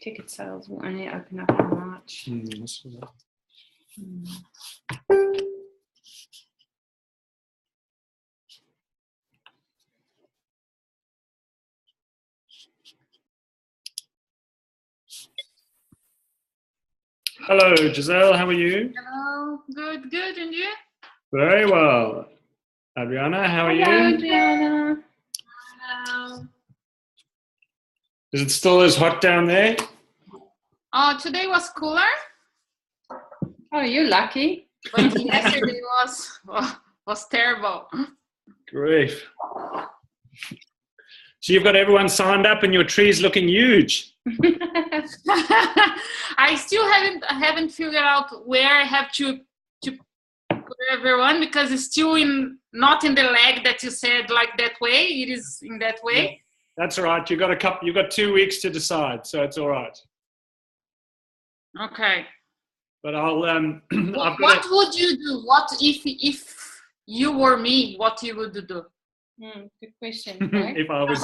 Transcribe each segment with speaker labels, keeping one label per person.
Speaker 1: Ticket sales will only open up in March.
Speaker 2: Hello, Giselle. How are you?
Speaker 3: Hello. Good. And you?
Speaker 2: Very well. Adriana, how are you?
Speaker 1: Hello, Adriana.
Speaker 3: Hello.
Speaker 2: Is it still as hot down there?
Speaker 3: Oh, today was cooler,
Speaker 1: Oh, you're lucky.
Speaker 3: but yesterday was terrible.
Speaker 2: Grief. So you've got everyone signed up and your tree's looking huge.
Speaker 3: I still haven't figured out where I have to put everyone, because it's still not in the leg that you said, like that way. It is in that way.
Speaker 2: That's all right. You got 2 weeks to decide, so it's all right.
Speaker 3: Okay.
Speaker 2: But I'll
Speaker 3: What would you do? What if you were me? What you would do?
Speaker 1: Good question. Right?
Speaker 2: if I was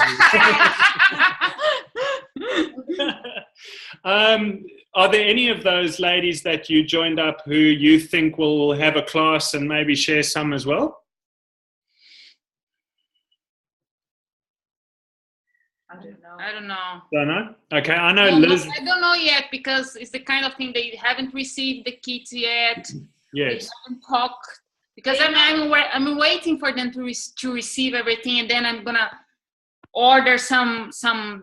Speaker 2: you. Are there any of those ladies that you joined up who you think will have a class and maybe share some as well?
Speaker 3: I don't know.
Speaker 2: Don't know? Okay, I know
Speaker 3: No,
Speaker 2: Liz.
Speaker 3: I don't know yet, because it's the kind of thing they haven't received the kits yet.
Speaker 2: Yes.
Speaker 3: They haven't talked, because I'm waiting for them to receive everything, and then I'm gonna order some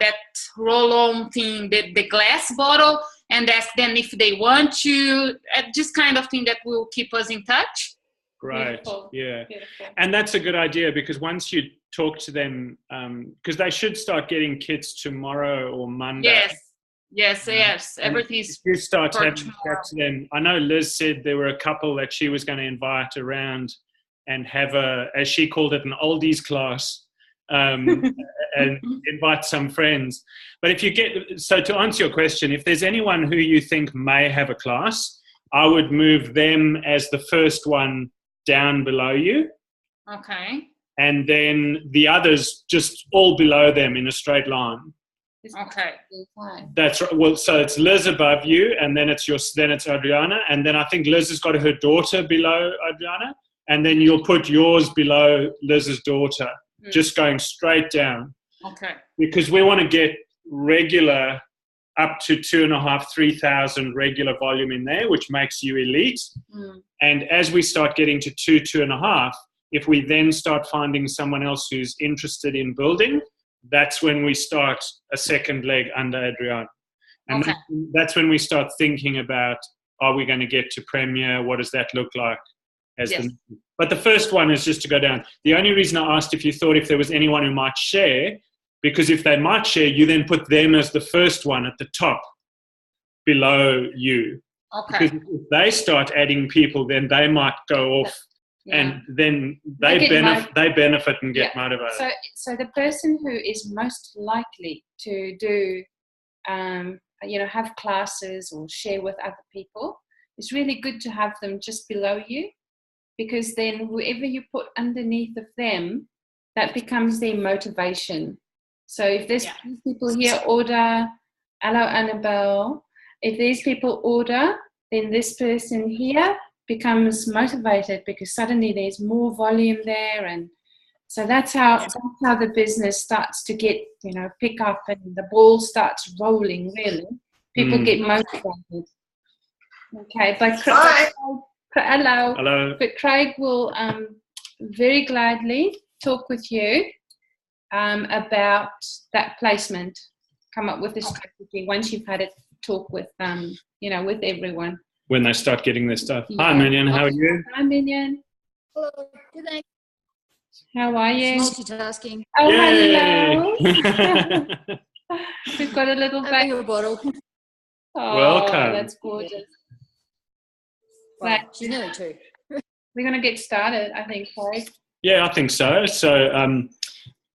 Speaker 3: that roll-on thing, the glass bottle, and ask them if they want to. Just kind of thing that will keep us in touch.
Speaker 2: Great.
Speaker 1: Beautiful.
Speaker 2: Yeah.
Speaker 1: Beautiful.
Speaker 2: And that's a good idea, because once you talk to them, because they should start getting kits tomorrow or Monday.
Speaker 3: Yes. Everything's.
Speaker 2: If you start
Speaker 3: for
Speaker 2: having
Speaker 3: tomorrow.
Speaker 2: chat to them, I know Liz said there were a couple that she was going to invite around and have as she called it, an oldies class, and invite some friends. But to answer your question, if there's anyone who you think may have a class, I would move them as the first one down below you.
Speaker 3: Okay.
Speaker 2: And then the others just all below them in a straight line.
Speaker 3: Okay.
Speaker 2: That's right. Well, so it's Liz above you, and then it's Adriana, and then I think Liz has got her daughter below Adriana, and then you'll put yours below Liz's daughter, just going straight down.
Speaker 3: Okay.
Speaker 2: Because we want to get regular up to 2,500, 3,000 regular volume in there, which makes you elite. And as we start getting to 2,500, if we then start finding someone else who's interested in building, that's when we start a second leg under Adriana. And that's when we start thinking about, are we going to get to Premier? What does that look like? But the first one is just to go down. The only reason I asked if you thought if there was anyone who might share, because if they might share, you then put them as the first one at the top below you.
Speaker 3: Okay.
Speaker 2: Because if they start adding people, then they might go off.
Speaker 1: Yeah.
Speaker 2: And then they benefit and get motivated.
Speaker 1: So the person who is most likely to do, have classes or share with other people, it's really good to have them just below you, because then whoever you put underneath of them, that becomes their motivation. So if there's people here order, hello Annabelle, if these people order, then this person here becomes motivated, because suddenly there's more volume there, and so that's how the business starts to get pick up, and the ball starts rolling. Really, people get motivated. Okay, but hello. But Craig will very gladly talk with you about that placement. Come up with a strategy once you've had a talk with with everyone.
Speaker 2: When they start getting their stuff. Hi, Minion. How are you?
Speaker 1: Hi, Minion.
Speaker 4: Hello. Good night.
Speaker 1: How are you?
Speaker 4: Multitasking.
Speaker 1: Oh,
Speaker 2: Yay.
Speaker 1: hello. We've got a little baby.
Speaker 4: Having a bottle.
Speaker 1: Oh,
Speaker 2: Welcome.
Speaker 1: That's gorgeous.
Speaker 4: Well, she's nearly 2.
Speaker 1: We're going to get started, I think, Craig.
Speaker 2: Yeah, I think so. So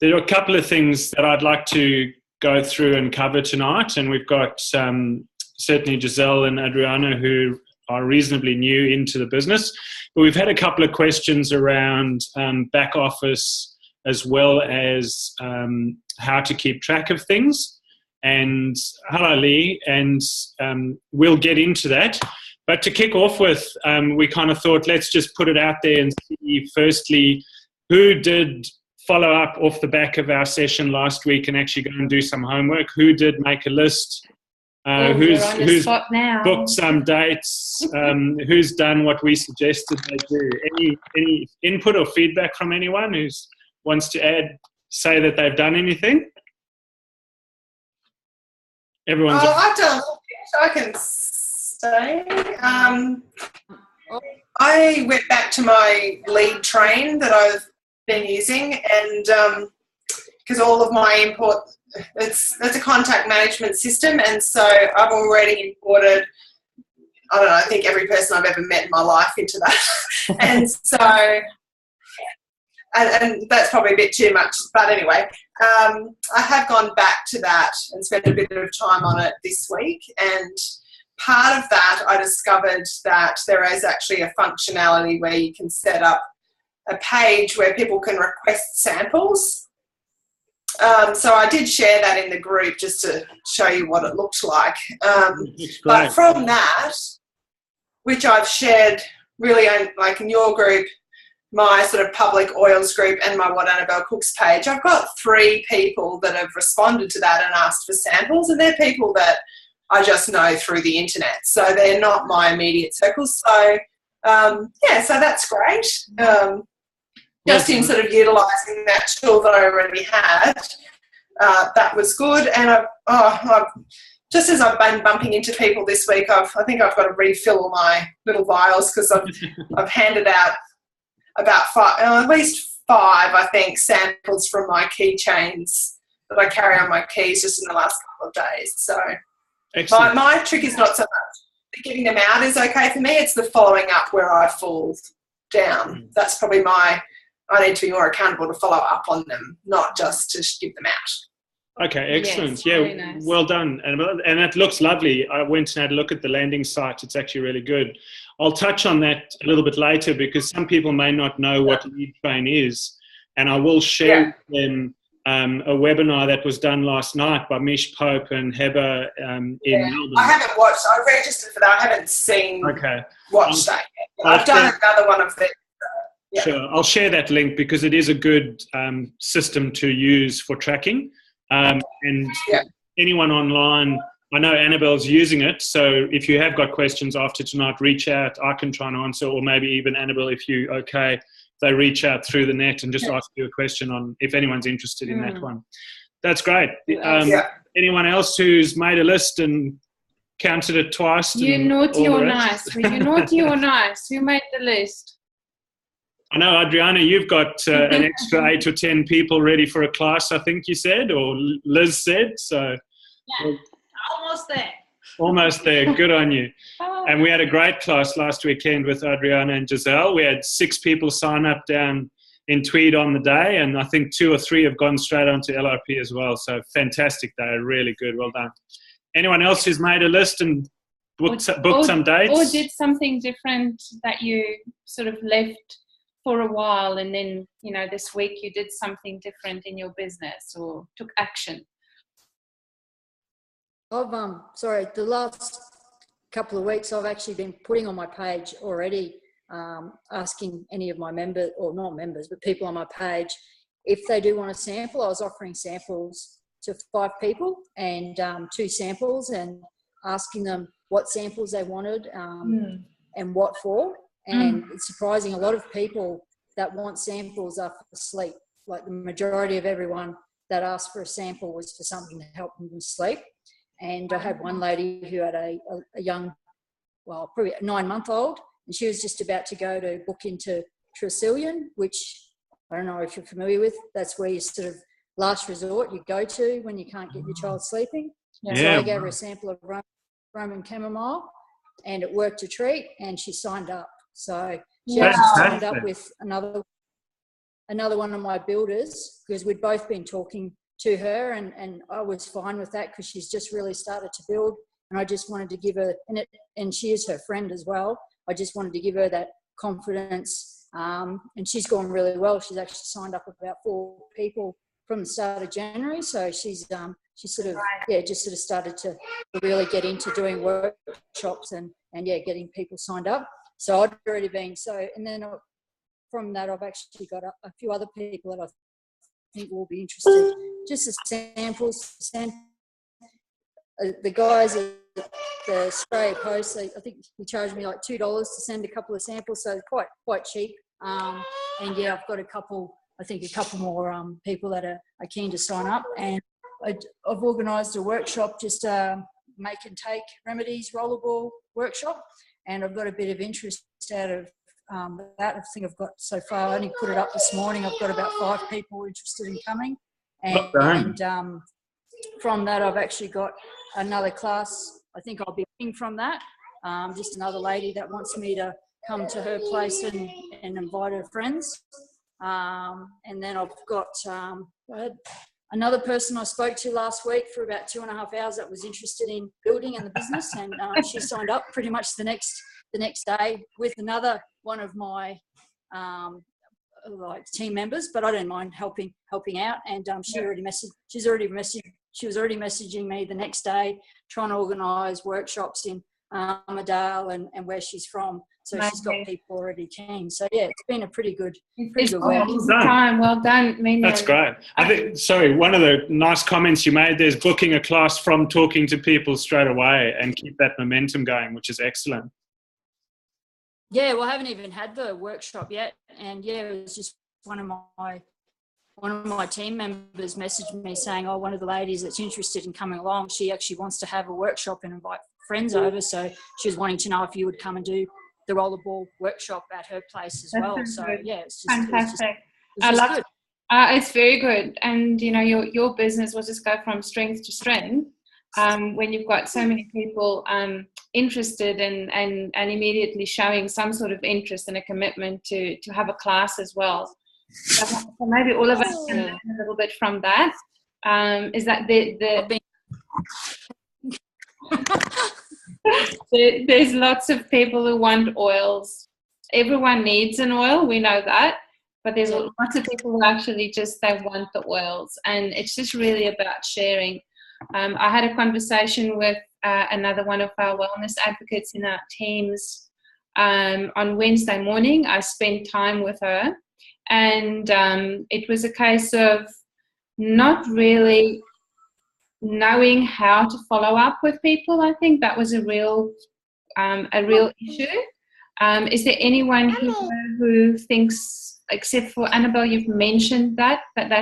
Speaker 2: there are a couple of things that I'd like to go through and cover tonight. And we've got certainly Giselle and Adriana who are reasonably new into the business. But we've had a couple of questions around back office, as well as how to keep track of things. And hello, Lee, and we'll get into that. But to kick off with, we kind of thought, let's just put it out there and see, firstly, who did follow up off the back of our session last week and actually go and do some homework? Who did make a list? Who's booked some dates? Who's done what we suggested they do? Any input or feedback from anyone who wants to say that they've done anything? Everyone's.
Speaker 5: I've done a little bit. I can say. I went back to my lead train that I've been using, and because all of my import, that's a contact management system, and so I've already imported, I don't know, I think every person I've ever met in my life into that. And so, and that's probably a bit too much, but anyway, I have gone back to that and spent a bit of time on it this week, and part of that I discovered that there is actually a functionality where you can set up a page where people can request samples. So I did share that in the group just to show you what it looked like. But from that, which I've shared really like in your group, my sort of public oils group and my What Annabelle Cooks page, I've got 3 people that have responded to that and asked for samples, and they're people that I just know through the internet. So they're not my immediate circles. So, yeah, so that's great. Just in sort of utilising that tool that I already had, that was good. And I've just as I've been bumping into people this week, I think I've got to refill all my little vials, because I've handed out about at least 5, I think, samples from my keychains that I carry on my keys just in the last couple of days. So my trick is not so much getting them out is okay for me. It's the following up where I fall down. That's probably I need to be more accountable to follow up on them, not just to give them out.
Speaker 2: Okay, excellent.
Speaker 1: Yes,
Speaker 2: yeah,
Speaker 1: nice.
Speaker 2: Well done. And that looks lovely. I went and had a look at the landing site. It's actually really good. I'll touch on that a little bit later, because some people may not know what lead train is. And I will share with them a webinar that was done last night by Mish Pope and Heber in Melbourne.
Speaker 5: I haven't watched. I registered for that. I haven't watched that yet. I've done another one of them. Yeah.
Speaker 2: Sure, I'll share that link, because it is a good system to use for tracking. And anyone online, I know Annabelle's using it, so if you have got questions after tonight, reach out. I can try and answer, or maybe even Annabelle, if you they reach out through the net and just ask you a question on if anyone's interested in that one. That's great. Anyone else who's made a list and counted it twice?
Speaker 1: You naughty or nice? Were you naughty or nice? Who made the list?
Speaker 2: I know, Adriana, you've got an extra 8 or 10 people ready for a class, I think you said, or Liz said. So,
Speaker 3: yeah, almost there.
Speaker 2: Almost there. Good on you. And we had a great class last weekend with Adriana and Giselle. We had 6 people sign up down in Tweed on the day, and I think 2 or 3 have gone straight onto LRP as well. So fantastic day, really good. Well done. Anyone else who's made a list and booked some dates?
Speaker 1: Or did something different that you sort of left for a while, and then, this week you did something different in your business or took action?
Speaker 4: The last couple of weeks I've actually been putting on my page already, asking any of my members, or not members, but people on my page, if they do want a sample. I was offering samples to 5 people and 2 samples, and asking them what samples they wanted and what for. And it's surprising, a lot of people that want samples are for sleep. Like the majority of everyone that asked for a sample was for something to help them sleep. And I had one lady who had a young, probably a 9-month-old, and she was just about to go to book into Tresillian, which I don't know if you're familiar with. That's where you sort of last resort you go to when you can't get your child sleeping. So I gave her a sample of Roman chamomile, and it worked a treat, and she signed up. So she actually signed up with another one of my builders, because we'd both been talking to her, and I was fine with that, because she's just really started to build, and I just wanted to give her, and she is her friend as well, I just wanted to give her that confidence, and she's gone really well. She's actually signed up about 4 people from the start of January, so she's she sort of, just sort of started to really get into doing workshops and getting people signed up. So I'd already been, and then from that, I've actually got a few other people that I think will be interested. Just as samples, the guys at the Australia Post, I think he charged me like $2 to send a couple of samples, so quite cheap. And I've got a couple more people that are keen to sign up, and I've organised a workshop, just make and take remedies rollerball workshop, and I've got a bit of interest out of that. I think I've got so far, I only put it up this morning, I've got about 5 people interested in coming, and from that I've actually got another class. I think I'll be looking from that, just another lady that wants me to come to her place and invite her friends, and then I've got another person I spoke to last week for about 2.5 hours that was interested in building and the business, and she signed up pretty much the next day with another one of my team members, but I don't mind helping out, and she was already messaging me the next day, trying to organise workshops in Armidale and where she's from. So she's got people already keen. So it's been a pretty good work.
Speaker 1: Well done, Mino.
Speaker 2: That's great. I think, one of the nice comments you made there is booking a class from talking to people straight away and keep that momentum going, which is excellent.
Speaker 4: Yeah, well, I haven't even had the workshop yet, and it was just one of my team members messaged me saying, one of the ladies that's interested in coming along, she actually wants to have a workshop and invite friends over, so she was wanting to know if you would come and do the rollerball workshop at her place as well. So it's just
Speaker 1: fantastic.
Speaker 4: I love
Speaker 1: it. It's very good, and your business will just go from strength to strength when you've got so many people interested and immediately showing some sort of interest and a commitment to have a class as well. So maybe all of us can learn a little bit from that. Is that there's lots of people who want oils. Everyone needs an oil, we know that, but there's lots of people who actually they want the oils, and it's just really about sharing. I had a conversation with another one of our wellness advocates in our teams on Wednesday morning. I spent time with her, and it was a case of not really knowing how to follow up with people. I think that was a real issue. Is there anyone here who thinks, except for Annabelle, you've mentioned that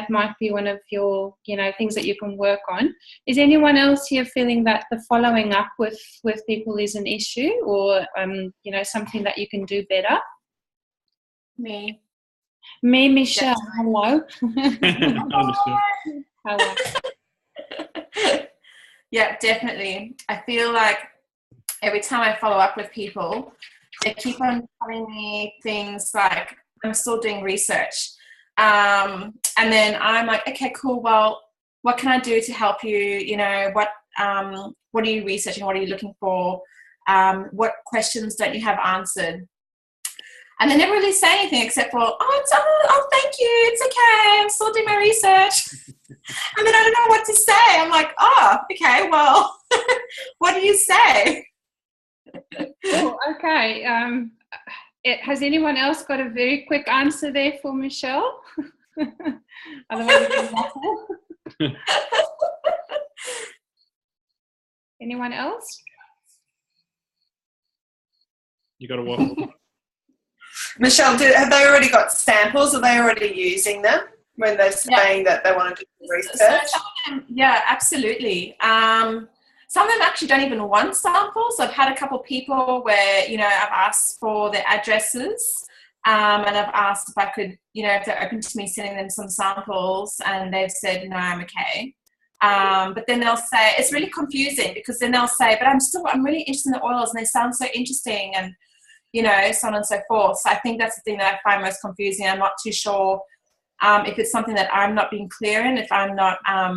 Speaker 1: might be one of your things that you can work on? Is anyone else here feeling that the following up with people is an issue, or something that you can do better?
Speaker 3: Me,
Speaker 1: Michelle. Hello. Hello.
Speaker 6: Yeah, definitely. I feel like every time I follow up with people, they keep on telling me things like, I'm still doing research. And then I'm like, okay, cool. Well, what can I do to help you? What are you researching? What are you looking for? What questions don't you have answered? And they never really say anything except for, oh, thank you. It's okay. I'm still doing my research. And then I don't know what to say. I'm like, oh, okay, well, what do you say?
Speaker 1: Oh, okay. Has anyone else got a very quick answer there for Michelle? Otherwise, anyone else?
Speaker 2: You got to waffle.
Speaker 5: Michelle, have they already got samples? Are they already using them when they're saying that they want to do research?
Speaker 6: Yeah, absolutely. Some of them actually don't even want samples. I've had a couple of people where, I've asked for their addresses and I've asked if I could, if they're open to me sending them some samples, and they've said, no, I'm okay. But then they'll say, it's really confusing, because then they'll say, but I'm really interested in the oils and they sound so interesting, and, so on and so forth. So I think that's the thing that I find most confusing. I'm not too sure if it's something that I'm not being clear in, if I'm not, I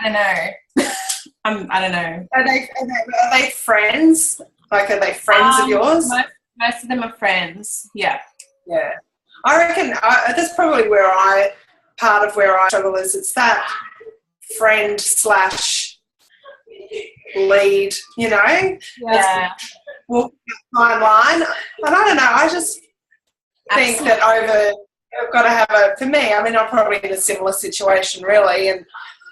Speaker 6: don't know. I don't know.
Speaker 5: Are they friends? Like, are they friends of yours?
Speaker 6: Most of them are friends. Yeah.
Speaker 5: Yeah. I reckon that's probably part of where I struggle is it's that friend slash lead, you know, walking the timeline. And I don't know, I just think that I've got to have for me, I mean, I'm probably in a similar situation really, and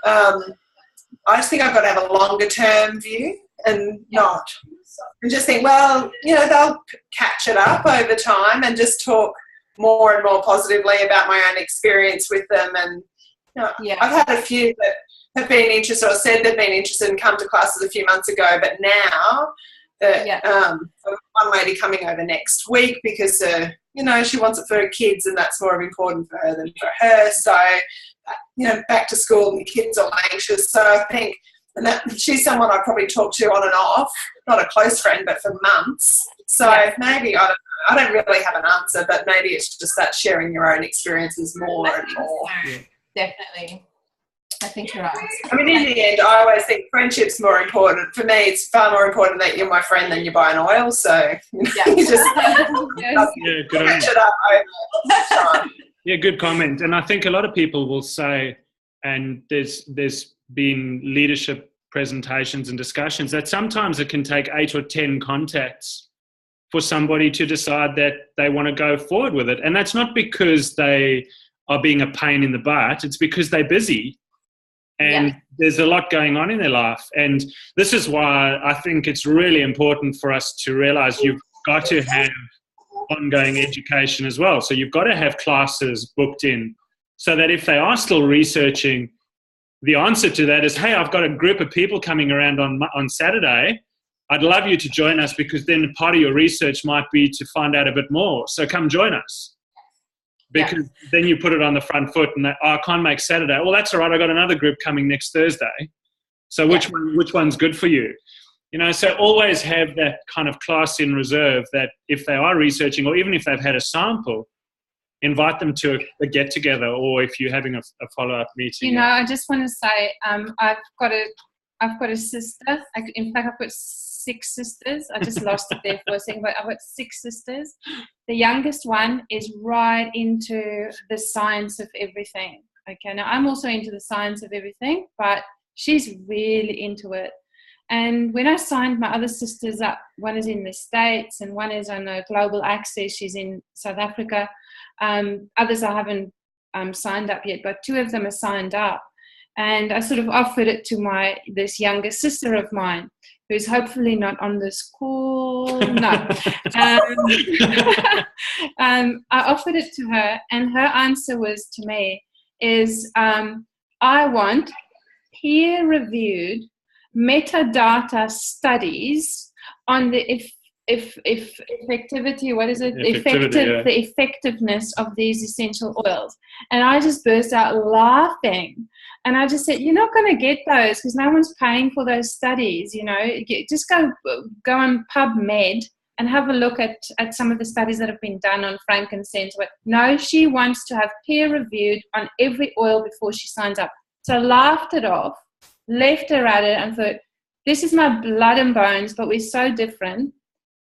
Speaker 5: I just think I've got to have a longer term view and just think, well, you know, they'll catch it up over time, and just talk more and more positively about my own experience with them. And I've had a few that have been interested or said they've been interested and come to classes a few months ago, but now one lady coming over next week because you know, she wants it for her kids, and that's more important for her than for her. So, you know, back to school and the kids are anxious. So I think, and that she's someone I probably talk to on and off, not a close friend, but for months. So maybe I don't really have an answer, but maybe it's just that sharing your own experiences more and more.
Speaker 6: Definitely. I think you're right.
Speaker 5: I mean, in the end, I always think friendship's more important. For me, it's far more important that you're my friend than you're buying oil. So, you know, you just
Speaker 2: good
Speaker 5: it up over time.
Speaker 2: Yeah, good comment. And I think a lot of people will say, and there's been leadership presentations and discussions, that sometimes it can take 8 or 10 contacts for somebody to decide that they want to go forward with it. And that's not because they are being a pain in the butt. It's because they're busy. And there's a lot going on in their life. And this is why I think it's really important for us to realize you've got to have ongoing education as well. So you've got to have classes booked in so that if they are still researching, the answer to that is, hey, I've got a group of people coming around on Saturday. I'd love you to join us, because then part of your research might be to find out a bit more. So come join us. Because then you put it on the front foot and I can't make Saturday. Well, that's all right. I got another group coming next Thursday. So which one's good for you? You know, so always have that kind of class in reserve, that if they are researching, or even if they've had a sample, invite them to a get together, or if you're having a follow-up meeting.
Speaker 1: You know, I just want to say, I've got a sister. In fact, I've got 6 sisters. I just lost it there for a second, but I've got 6 sisters. The youngest one is right into the science of everything. Okay, now I'm also into the science of everything, but she's really into it. And when I signed my other sisters up, one is in the States and one is on a global access. She's in South Africa. Others I haven't signed up yet, but 2 of them are signed up. And I sort of offered it to this younger sister of mine, who's hopefully not on this call. No. I offered it to her, and her answer was to me is, I want peer-reviewed metadata studies on the effectivity, what is it? The effectiveness of these essential oils. And I just burst out laughing. And I just said, you're not going to get those because no one's paying for those studies, you know. Just go on PubMed and have a look at some of the studies that have been done on frankincense. But no, she wants to have peer-reviewed on every oil before she signs up. So I laughed it off, left her at it, and thought, this is my blood and bones, but we're so different.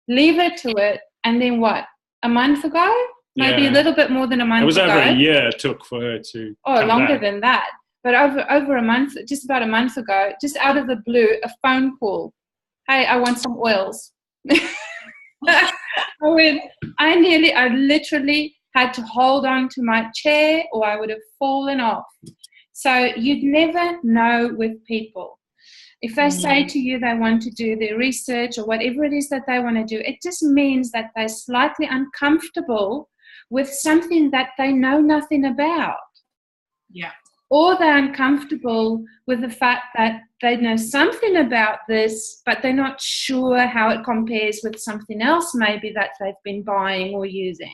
Speaker 1: Leave her to it. And then what? A month ago? Maybe a little bit more than a month ago.
Speaker 2: It was over a year it took for her to come
Speaker 1: longer
Speaker 2: back.
Speaker 1: Than that. But over a month, just about a month ago, just out of the blue, a phone call. Hey, I want some oils. I literally had to hold on to my chair or I would have fallen off. So you'd never know with people. If they say to you they want to do their research or whatever it is that they want to do, it just means that they're slightly uncomfortable with something that they know nothing about.
Speaker 6: Yeah.
Speaker 1: Or they're uncomfortable with the fact that they know something about this, but they're not sure how it compares with something else maybe that they've been buying or using.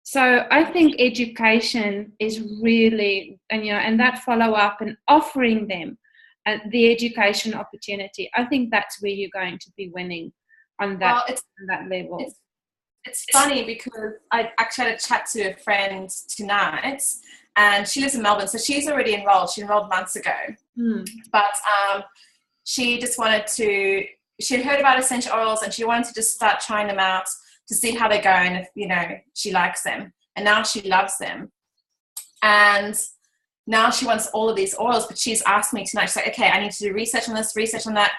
Speaker 1: So I think education is really, and that follow-up and offering them the education opportunity, I think that's where you're going to be winning on that, on that level.
Speaker 6: It's funny because I actually had a chat to a friend tonight, and she lives in Melbourne, so she's already enrolled. She enrolled months ago. But she just wanted to, she had heard about essential oils and she wanted to just start trying them out to see how they go and if, she likes them. And now she loves them. And now she wants all of these oils, but she's asked me tonight, she's like, okay, I need to do research on this, research on that.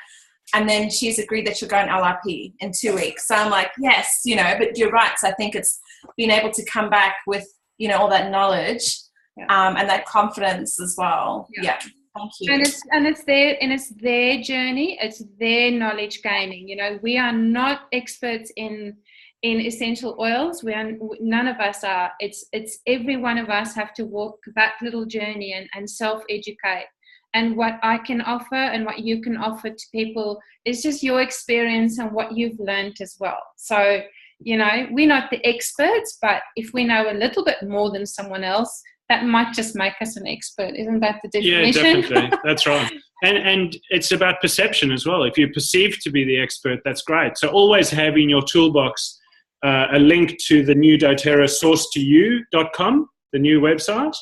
Speaker 6: And then she's agreed that she'll go on LRP in 2 weeks. So I'm like, yes, you know, but you're right. So I think it's being able to come back with, you know, all that knowledge, and that confidence as well. Yeah. Thank you.
Speaker 1: And it's their journey. It's their knowledge gaining. You know, we are not experts in essential oils. None of us are. It's every one of us have to walk that little journey and self-educate. And what I can offer and what you can offer to people is just your experience and what you've learned as well. So, you know, we're not the experts, but if we know a little bit more than someone else, that might just make us an expert. Isn't that the definition?
Speaker 2: Yeah, definitely. That's right. And it's about perception as well. If you're perceived to be the expert, that's great. So always have in your toolbox a link to the new doTERRA sourcetoyou.com, the new website,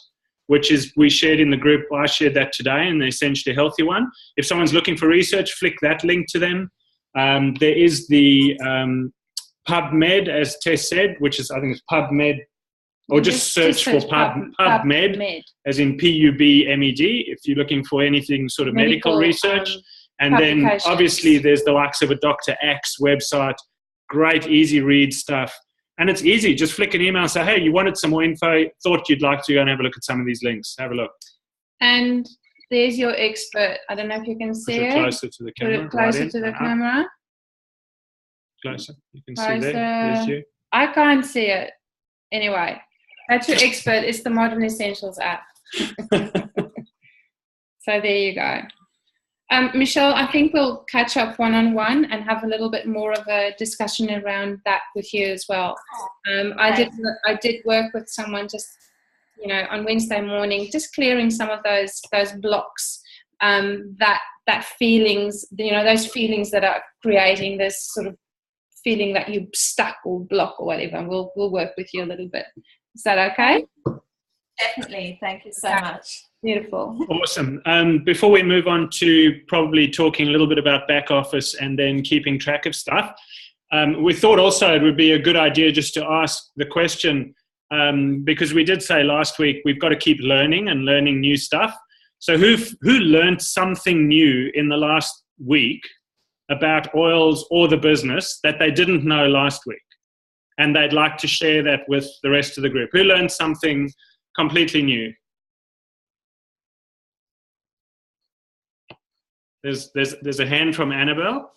Speaker 2: which is we shared in the group. I shared that today in the Essentially Healthy one. If someone's looking for research, flick that link to them. There is the PubMed, as Tess said, which is, I think it's PubMed, or just search for PubMed, as in PUBMED, if you're looking for anything sort of medical research. And then obviously there's the likes of a Dr. Axe website, great, easy read stuff. And it's easy. Just flick an email and say, hey, you wanted some more info, thought you'd like to go and have a look at some of these links. Have a look.
Speaker 1: And there's your expert. I don't know if you can see it.
Speaker 2: Closer to the camera.
Speaker 1: Put it closer to the camera.
Speaker 2: Closer. You can see there. There's you.
Speaker 1: I can't see it. Anyway, that's your expert. It's the Modern Essentials app. So there you go. Michelle, I think we'll catch up one-on-one and have a little bit more of a discussion around that with you as well. I did work with someone just, you know, on Wednesday morning, just clearing some of those blocks, that feelings, you know, those feelings that are creating this sort of feeling that you're stuck or block or whatever. We'll work with you a little bit. Is that okay?
Speaker 6: Definitely. Thank you so much.
Speaker 1: Beautiful.
Speaker 2: Awesome. Before we move on to probably talking a little bit about back office and then keeping track of stuff, we thought also it would be a good idea just to ask the question, because we did say last week we've got to keep learning and learning new stuff. So who learned something new in the last week about oils or the business that they didn't know last week? And they'd like to share that with the rest of the group. Who learned something completely new? There's a hand from Annabelle.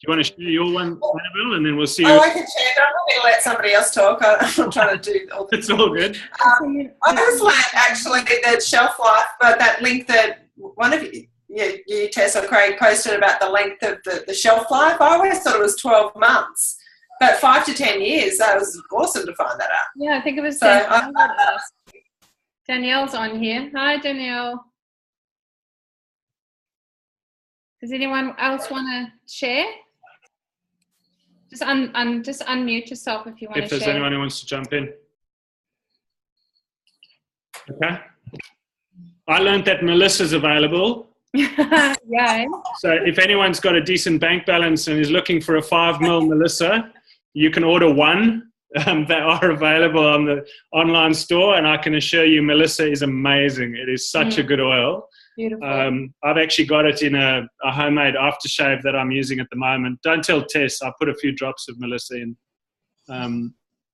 Speaker 2: Do you want to share your one, Annabelle, and then we'll see.
Speaker 5: Oh, I can share. Don't let me let somebody else talk. I'm trying to do all this.
Speaker 2: It's all good.
Speaker 5: I just learned actually that shelf life, but that link that one of you, Tess or Craig, posted about the length of the shelf life. I always thought it was 12 months, but 5 to 10 years. That was awesome to find that out.
Speaker 1: Yeah, I think it was Danielle's on here. Hi, Danielle. Does anyone else want to share? Just unmute yourself if you want to share.
Speaker 2: If there's anyone who wants to jump in. Okay. I learned that Melissa's available.
Speaker 1: Yeah.
Speaker 2: So if anyone's got a decent bank balance and is looking for a 5 mil Melissa, you can order one. They are available on the online store, and I can assure you Melissa is amazing. It is such a good oil.
Speaker 1: Beautiful.
Speaker 2: I've actually got it in a homemade aftershave that I'm using at the moment. Don't tell Tess, I put a few drops of Melissa in.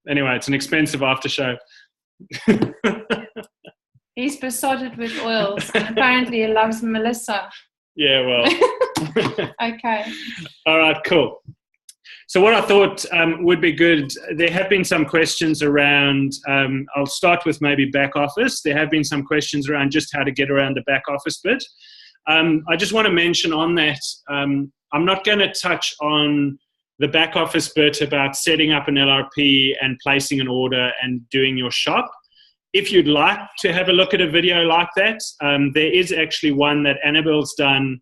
Speaker 2: Anyway, it's an expensive aftershave.
Speaker 1: He's besotted with oils. Apparently he loves Melissa.
Speaker 2: Yeah, well.
Speaker 1: Okay.
Speaker 2: All right, cool. So what I thought would be good, there have been some questions around, I'll start with maybe back office. There have been some questions around just how to get around the back office bit. I just want to mention on that, I'm not going to touch on the back office bit about setting up an LRP and placing an order and doing your shop. If you'd like to have a look at a video like that, there is actually one that Annabelle's done,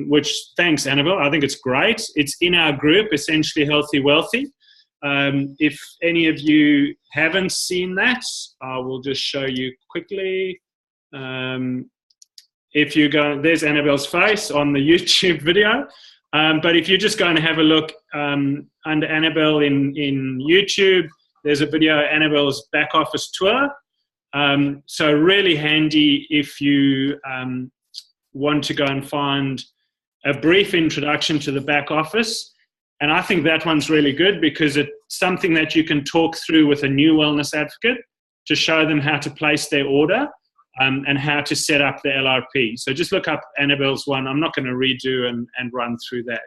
Speaker 2: which, thanks Annabelle, I think it's great. It's in our group, Essentially Healthy Wealthy. If any of you haven't seen that, I will just show you quickly. If you go, there's Annabelle's face on the YouTube video. But if you're just going to have a look under Annabelle in YouTube, there's a video, Annabelle's back office tour. So really handy if you want to go and find a brief introduction to the back office. And I think that one's really good because it's something that you can talk through with a new wellness advocate to show them how to place their order and how to set up the LRP. So just look up Annabelle's one. I'm not going to redo and run through that.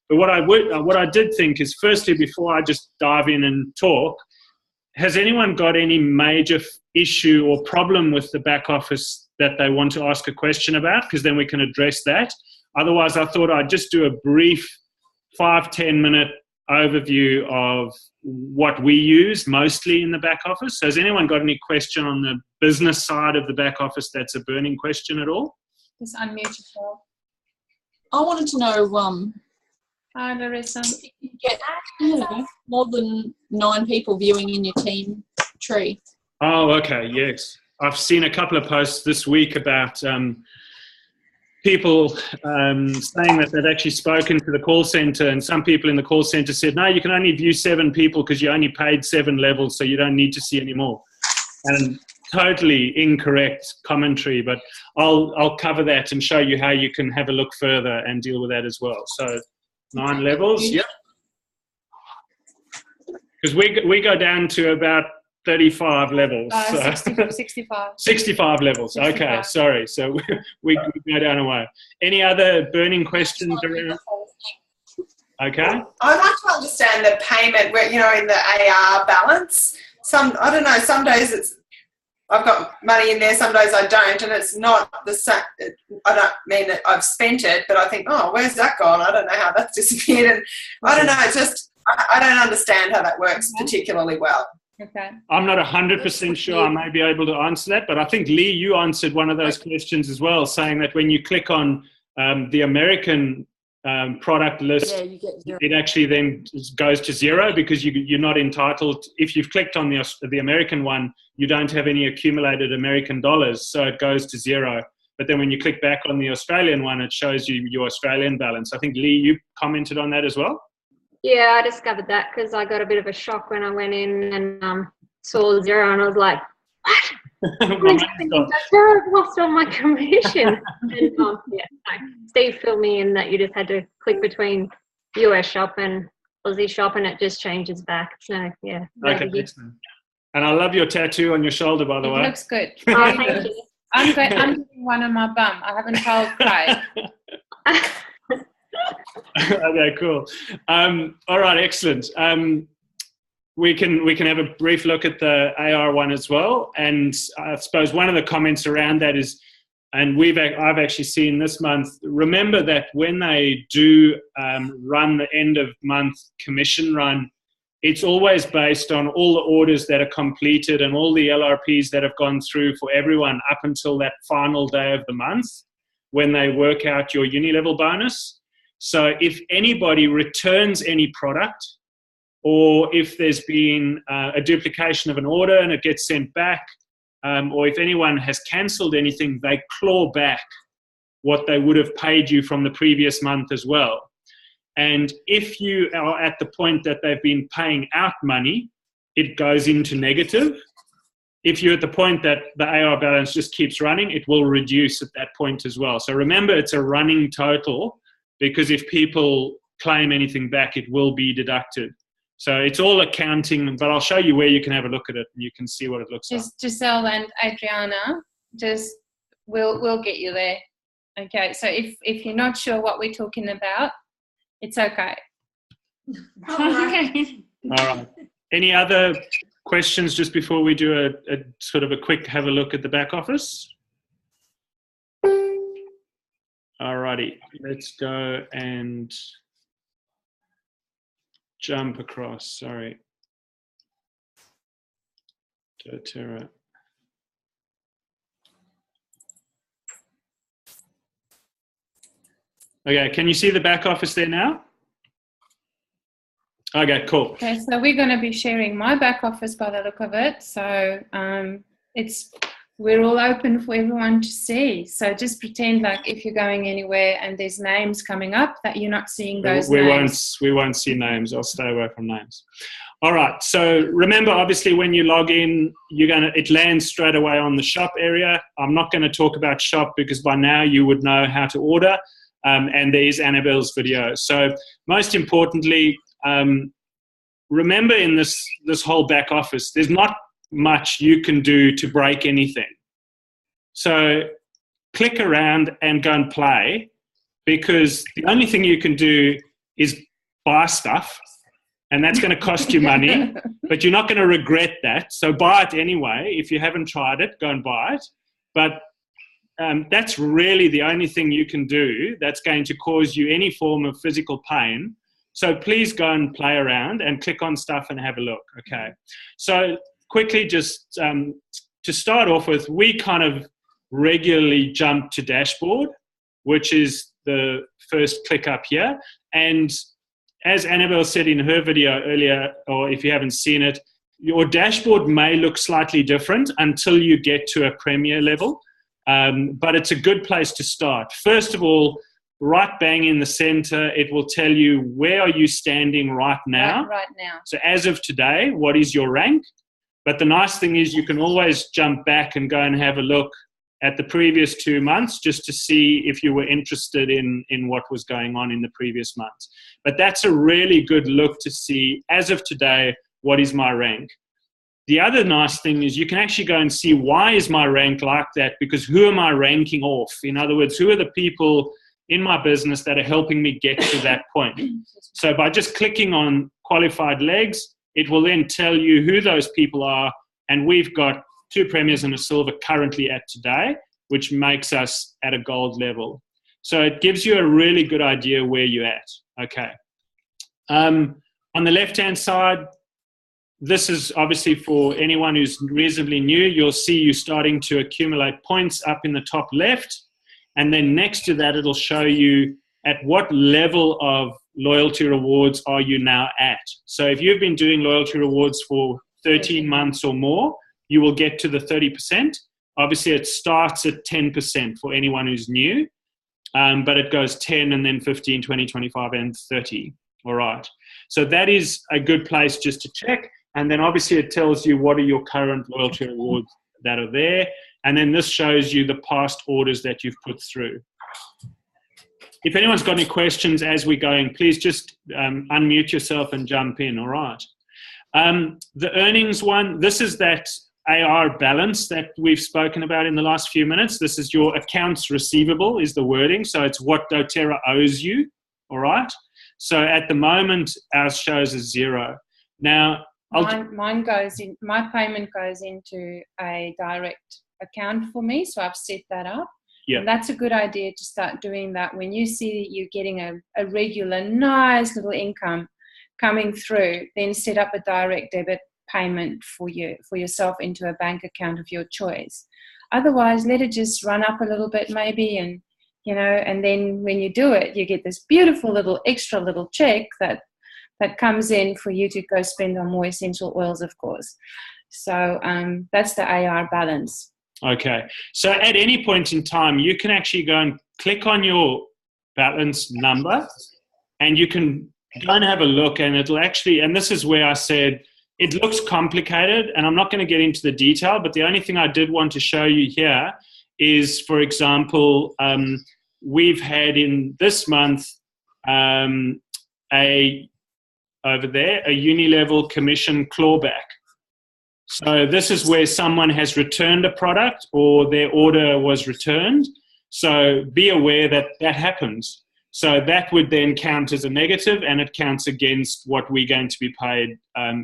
Speaker 2: But what I did think is, firstly, before I just dive in and talk, has anyone got any major issue or problem with the back office that they want to ask a question about? Because then we can address that. Otherwise, I thought I'd just do a brief 5-10 minute overview of what we use mostly in the back office. So has anyone got any question on the business side of the back office that's a burning question at all?
Speaker 1: Just unmute yourself.
Speaker 7: I wanted to know,
Speaker 1: Hi, Larissa.
Speaker 7: you get more than 9 people viewing in your team tree.
Speaker 2: Oh, okay, yes. I've seen a couple of posts this week about people saying that they've actually spoken to the call center, and some people in the call center said, no, you can only view 7 people because you only paid 7 levels, so you don't need to see any more. And totally incorrect commentary, but I'll cover that and show you how you can have a look further and deal with that as well. So 9 levels, yeah. Because we go down to about 35 levels.
Speaker 1: 65.
Speaker 2: 65 levels.
Speaker 1: 65.
Speaker 2: Okay, sorry. So we go down a way. Any other burning questions around? Okay.
Speaker 5: I'd like to understand the payment where, in the AR balance. I don't know, some days I've got money in there, some days I don't, and it's not the same. I don't mean that I've spent it, but I think, oh, where's that gone? I don't know how that's disappeared. And I don't know, it's just, I don't understand how that works particularly well.
Speaker 1: Okay.
Speaker 2: I'm not 100% sure I may be able to answer that, but I think, Lee, you answered one of those questions as well, saying that when you click on the American product list,
Speaker 4: Yeah, you get 0.
Speaker 2: it actually then goes to 0 because you're not entitled. If you've clicked on the American one, you don't have any accumulated American dollars, so it goes to 0. But then when you click back on the Australian one, it shows you your Australian balance. I think, Lee, you commented on that as well?
Speaker 8: Yeah, I discovered that because I got a bit of a shock when I went in and saw 0, and I was like, what? I've lost all my commission. And so Steve filled me in that you just had to click between US shop and Aussie shop and it just changes back. So, yeah.
Speaker 2: Okay, excellent. And I love your tattoo on your shoulder, by the way.
Speaker 1: It looks good.
Speaker 8: Oh, thank you.
Speaker 1: I'm doing one on my bum. I haven't told Craig.
Speaker 2: Okay, cool. All right, excellent. We can have a brief look at the AR one as well. And I suppose one of the comments around that is, and I've actually seen this month, remember that when they do run the end of month commission run, it's always based on all the orders that are completed and all the LRPs that have gone through for everyone up until that final day of the month when they work out your uni-level bonus. So if anybody returns any product, or if there's been a duplication of an order and it gets sent back, or if anyone has cancelled anything, they claw back what they would have paid you from the previous month as well. And if you are at the point that they've been paying out money, it goes into negative. If you're at the point that the AR balance just keeps running, it will reduce at that point as well. So remember, it's a running total, because if people claim anything back, it will be deducted. So it's all accounting, but I'll show you where you can have a look at it and you can see what it looks like.
Speaker 1: Giselle and Adriana, we'll get you there. Okay, so if you're not sure what we're talking about, it's okay.
Speaker 5: All right.
Speaker 2: All right. Any other questions just before we do a sort of a quick have a look at the back office? All righty, let's go and jump across. Sorry. doTERRA. Okay, can you see the back office there now? Okay, cool.
Speaker 1: Okay, so we're going to be sharing my back office by the look of it. So it's we're all open for everyone to see. So just pretend like if you're going anywhere and there's names coming up, that you're not seeing those names.
Speaker 2: We won't see names. I'll stay away from names. All right. So remember, obviously, when you log in, it lands straight away on the shop area. I'm not going to talk about shop because by now you would know how to order. And there is Annabelle's video. So most importantly, remember in this whole back office, there's not much you can do to break anything. So click around and go and play, because the only thing you can do is buy stuff, and that's going to cost you money, but you're not going to regret that. So buy it anyway. If you haven't tried it, go and buy it. But that's really the only thing you can do that's going to cause you any form of physical pain. So please go and play around and click on stuff and have a look. Okay. So quickly, just to start off with, we kind of regularly jump to dashboard, which is the first click up here. And as Annabelle said in her video earlier, or if you haven't seen it, your dashboard may look slightly different until you get to a premier level. But it's a good place to start. First of all, right bang in the center, it will tell you where are you standing right now.
Speaker 1: Right now.
Speaker 2: So as of today, what is your rank? But the nice thing is you can always jump back and go and have a look at the previous 2 months just to see if you were interested in what was going on in the previous months. But that's a really good look to see, as of today, what is my rank. The other nice thing is you can actually go and see why is my rank like that, because who am I ranking off? In other words, who are the people in my business that are helping me get to that point? So by just clicking on qualified legs, it will then tell you who those people are. And we've got 2 premiers and a silver currently at today, which makes us at a gold level. So it gives you a really good idea where you're at. Okay. On the left-hand side, this is obviously for anyone who's reasonably new. You'll see you starting to accumulate points up in the top left. And then next to that, it'll show you at what level of loyalty rewards are you now at. So if you've been doing loyalty rewards for 13 months or more, you will get to the 30%. Obviously, it starts at 10% for anyone who's new, but it goes 10 and then 15, 20, 25, and 30. All right. So that is a good place just to check. And then obviously it tells you what are your current loyalty rewards that are there. And then this shows you the past orders that you've put through. If anyone's got any questions as we're going, please just unmute yourself and jump in, all right? The earnings one, this is that AR balance that we've spoken about in the last few minutes. This is your accounts receivable is the wording. So it's what doTERRA owes you, all right? So at the moment, ours shows as 0. Now,
Speaker 1: mine goes in, my payment goes into a direct account for me, so I've set that up.
Speaker 2: Yeah.
Speaker 1: And that's a good idea to start doing that when you see that you're getting a regular, nice little income coming through. Then set up a direct debit payment for yourself into a bank account of your choice. Otherwise, let it just run up a little bit maybe, and and then when you do it, you get this beautiful little extra little check that comes in for you to go spend on more essential oils, of course. So that's the AR balance.
Speaker 2: Okay. So at any point in time, you can actually go and click on your balance number, and you can go and have a look, and it'll actually, and this is where I said it looks complicated, and I'm not going to get into the detail, but the only thing I did want to show you here is, for example, we've had in this month over there, a uni-level commission clawback. So this is where someone has returned a product or their order was returned. So be aware that that happens. So that would then count as a negative, and it counts against what we're going to be paid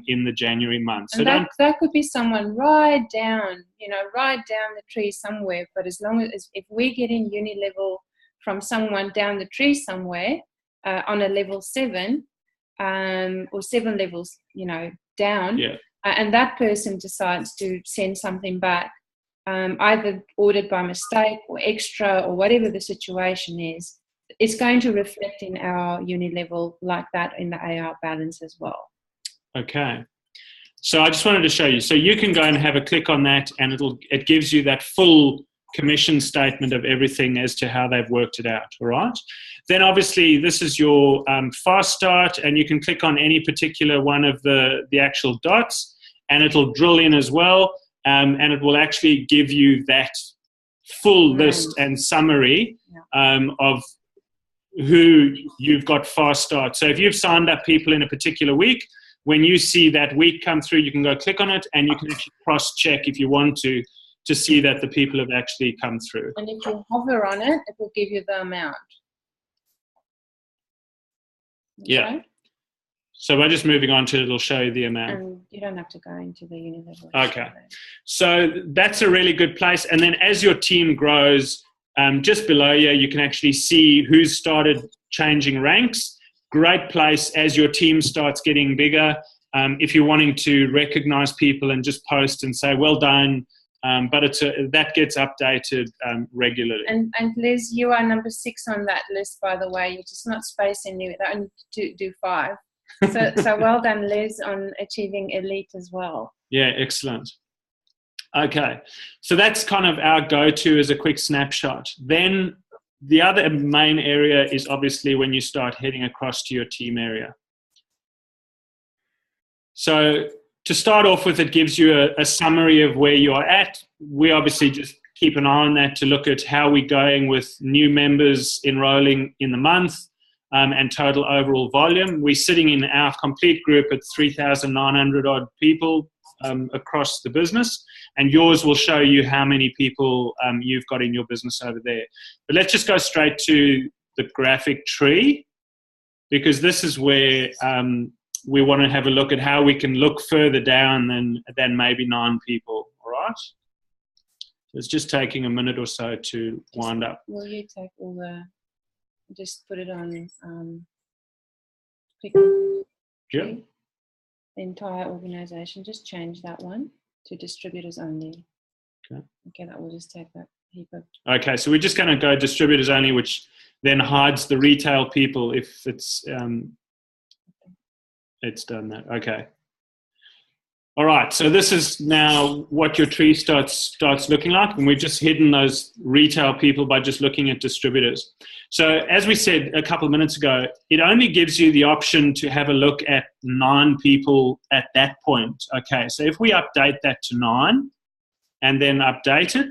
Speaker 2: in the January month. So
Speaker 1: and that could be someone right down the tree somewhere. But as long as if we're getting uni level from someone down the tree somewhere on a level 7 or 7 levels, down,
Speaker 2: yeah.
Speaker 1: And that person decides to send something back, either ordered by mistake or extra or whatever the situation is, it's going to reflect in our uni level like that in the AR balance as well.
Speaker 2: Okay. So I just wanted to show you. So you can go and have a click on that, and it gives you that full commission statement of everything as to how they've worked it out. All right. Then obviously this is your fast start, and you can click on any particular one of the actual dots, and it'll drill in as well, and it will actually give you that full list and summary of who you've got fast start. So if you've signed up people in a particular week, when you see that week come through, you can go click on it, and you can actually cross-check if you want to see that the people have actually come through.
Speaker 1: And if you hover on it, it will give you the amount.
Speaker 2: Yeah.
Speaker 1: Okay?
Speaker 2: So by just moving on to it, it'll show you the amount.
Speaker 1: And you don't have to go into the Unilever.
Speaker 2: Okay. So that's a really good place. And then as your team grows, just below you can actually see who's started changing ranks. Great place as your team starts getting bigger. If you're wanting to recognize people and just post and say, well done, but that gets updated regularly.
Speaker 1: And Liz, you are number 6 on that list, by the way. You're just not spacing you. I only do 5. So well done, Liz, on achieving elite as well.
Speaker 2: Yeah, excellent. Okay, so that's kind of our go-to as a quick snapshot. Then the other main area is obviously when you start heading across to your team area. So to start off with, it gives you a summary of where you're at. We obviously just keep an eye on that to look at how we're going with new members enrolling in the month and total overall volume. We're sitting in our complete group at 3,900 odd people across the business, and yours will show you how many people you've got in your business over there. But let's just go straight to the graphic tree, because this is where we want to have a look at how we can look further down than maybe 9 people. All right. So it's just taking a minute or so to wind up.
Speaker 1: Will you take all just put it on, click on
Speaker 2: Yeah.
Speaker 1: the entire organization, just change that one to distributors only. Okay, that will just take that heap of.
Speaker 2: Okay, so we're just going to go distributors only, which then hides the retail people if it's done that. Okay. All right, so this is now what your tree starts looking like, and we've just hidden those retail people by just looking at distributors. So as we said a couple of minutes ago, it only gives you the option to have a look at 9 people at that point. Okay, so if we update that to 9 and then update it,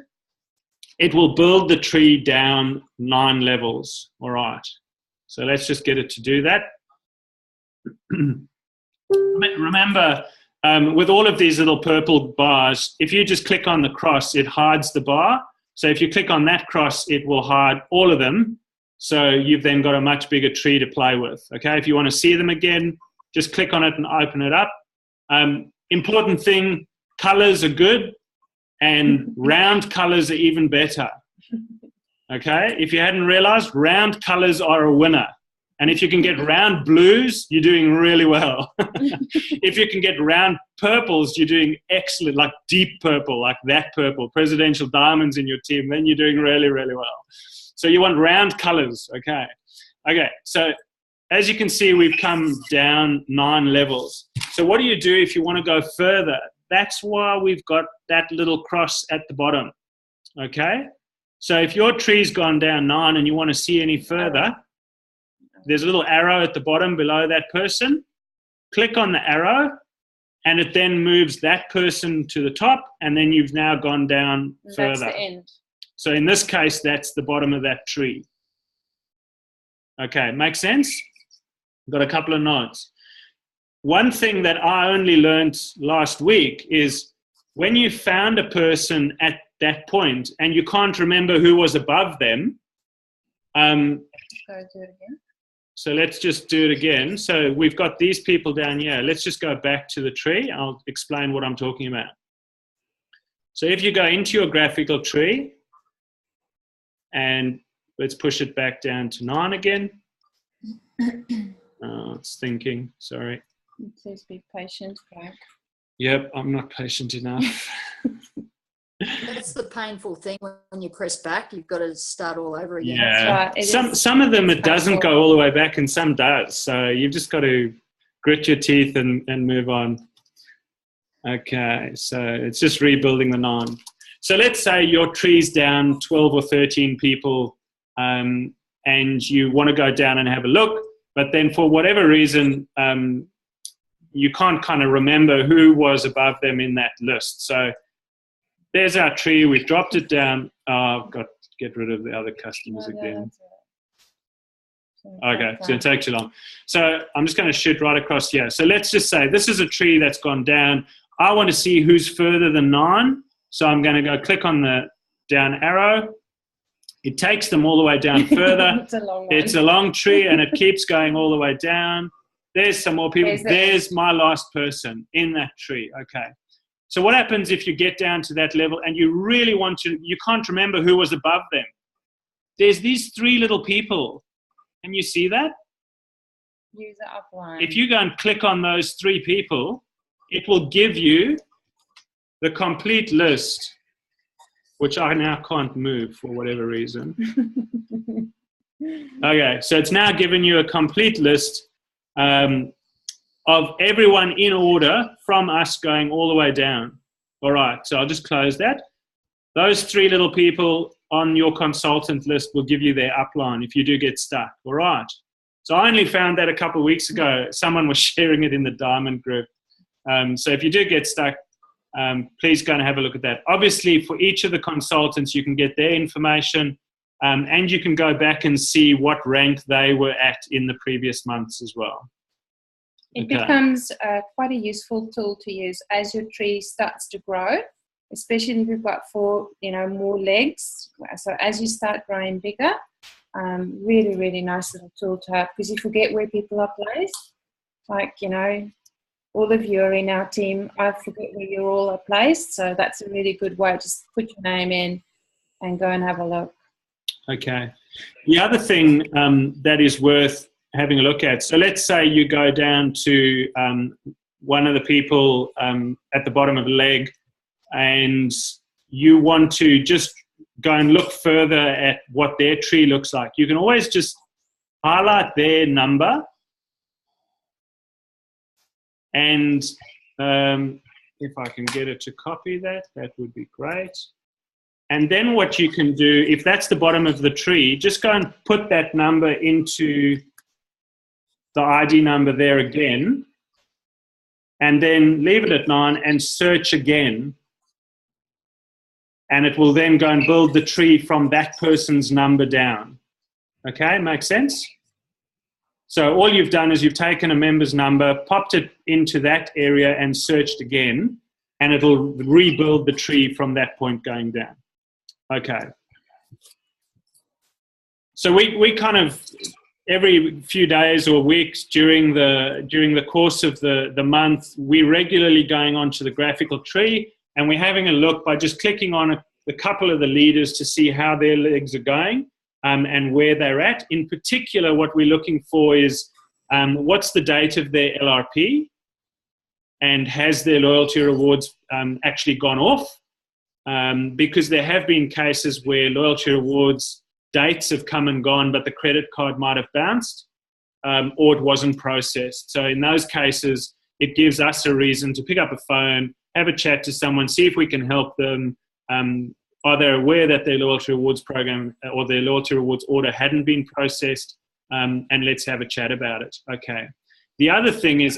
Speaker 2: it will build the tree down 9 levels. All right, so let's just get it to do that. Remember, with all of these little purple bars, if you just click on the cross, it hides the bar. So if you click on that cross, it will hide all of them. So you've then got a much bigger tree to play with. Okay, if you want to see them again, just click on it and open it up. Important thing, colors are good, and round colors are even better. Okay, if you hadn't realized, round colors are a winner. And if you can get round blues, you're doing really well. If you can get round purples, you're doing excellent, like deep purple, like that purple, presidential diamonds in your team, then you're doing really, really well. So you want round colors, okay. Okay, so as you can see, we've come down 9 levels. So what do you do if you want to go further? That's why we've got that little cross at the bottom, okay. So if your tree's gone down 9 and you want to see any further, there's a little arrow at the bottom below that person. Click on the arrow, and it then moves that person to the top, and then you've now gone down further.
Speaker 1: That's the end.
Speaker 2: So in this case, that's the bottom of that tree. Okay, makes sense? Got a couple of notes. One thing that I only learned last week is when you found a person at that point and you can't remember who was above them,
Speaker 1: Go do it again.
Speaker 2: so let's just do it again. So we've got these people down here. Let's just go back to the tree. I'll explain what I'm talking about. So if you go into your graphical tree, and let's push it back down to 9 again. Oh, it's thinking, sorry.
Speaker 1: It says be patient, Frank.
Speaker 2: Yep, I'm not patient enough.
Speaker 4: That's the painful thing when you press back. You've got to start all over again.
Speaker 2: Yeah,
Speaker 1: Right,
Speaker 2: some of them it doesn't go all the way back, and some does. So you've just got to grit your teeth and move on. Okay, so it's just rebuilding the 9. So let's say your tree's down 12 or 13 people, and you want to go down and have a look, but then for whatever reason, you can't kind of remember who was above them in that list. So there's our tree. We've dropped it down. Oh, I've got to get rid of the other customers again. Okay, it's going to take too long. So I'm just going to shoot right across here. So let's just say this is a tree that's gone down. I want to see who's further than 9. So I'm going to go click on the down arrow. It takes them all the way down further. It's a long tree, and it keeps going all the way down. There's some more people. There's my last person in that tree. Okay. So what happens if you get down to that level and you really want to, you can't remember who was above them? There's these 3 little people. Can you see that?
Speaker 1: Use the upline.
Speaker 2: If you go and click on those 3 people, it will give you the complete list, which I now can't move for whatever reason. Okay, so it's now given you a complete list of everyone in order from us going all the way down. All right, so I'll just close that. Those 3 little people on your consultant list will give you their upline if you do get stuck. All right. So I only found that a couple of weeks ago. Someone was sharing it in the Diamond group. So if you do get stuck, please go and have a look at that. Obviously, for each of the consultants, you can get their information, and you can go back and see what rank they were at in the previous months as well.
Speaker 1: It becomes quite a useful tool to use as your tree starts to grow, especially if you've got more legs. So as you start growing bigger, really, really nice little tool to have, because you forget where people are placed. Like, all of you are in our team. I forget where you all are placed. So that's a really good way. Just put your name in and go and have a look.
Speaker 2: Okay. The other thing that is worth having a look at, so let's say you go down to one of the people at the bottom of the leg, and you want to just go and look further at what their tree looks like. You can always just highlight their number, and if I can get it to copy that, that would be great. And then what you can do, if that's the bottom of the tree, just go and put that number into the ID number there again, and then leave it at 9 and search again. And it will then go and build the tree from that person's number down. Okay, makes sense? So all you've done is you've taken a member's number, popped it into that area and searched again, and it'll rebuild the tree from that point going down. Okay. So we kind of, every few days or weeks during the course of the month, we're regularly going onto the graphical tree, and we're having a look by just clicking on a couple of the leaders to see how their legs are going and where they're at. In particular, what we're looking for is what's the date of their LRP, and has their loyalty rewards actually gone off? Because there have been cases where loyalty rewards dates have come and gone, but the credit card might have bounced or it wasn't processed. So in those cases, it gives us a reason to pick up a phone, have a chat to someone, see if we can help them. Are they aware that their loyalty rewards program or their loyalty rewards order hadn't been processed? And let's have a chat about it. Okay. The other thing is,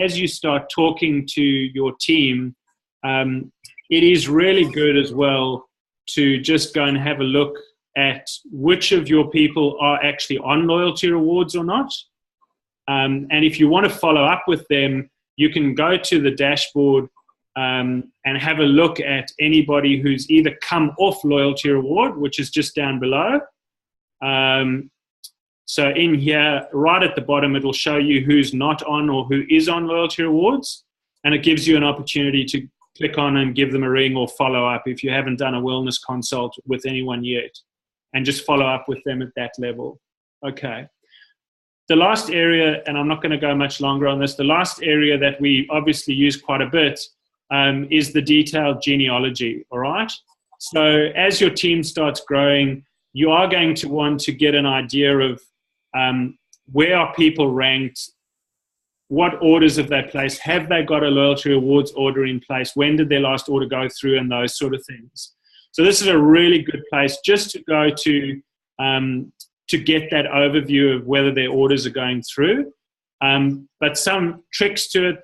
Speaker 2: as you start talking to your team, it is really good as well to just go and have a look at which of your people are actually on loyalty rewards or not. And if you want to follow up with them, you can go to the dashboard and have a look at anybody who's either come off loyalty reward, which is just down below. So in here, right at the bottom, it'll show you who's not on or who is on loyalty rewards. And it gives you an opportunity to click on and give them a ring or follow up if you haven't done a wellness consult with anyone yet, and just follow up with them at that level. Okay. The last area, and I'm not going to go much longer on this, the last area that we obviously use quite a bit is the detailed genealogy, all right? So as your team starts growing, you are going to want to get an idea of where are people ranked what orders have they placed? Have they got a loyalty rewards order in place? When did their last order go through, and those sort of things. So this is a really good place just to go to get that overview of whether their orders are going through. But some tricks to it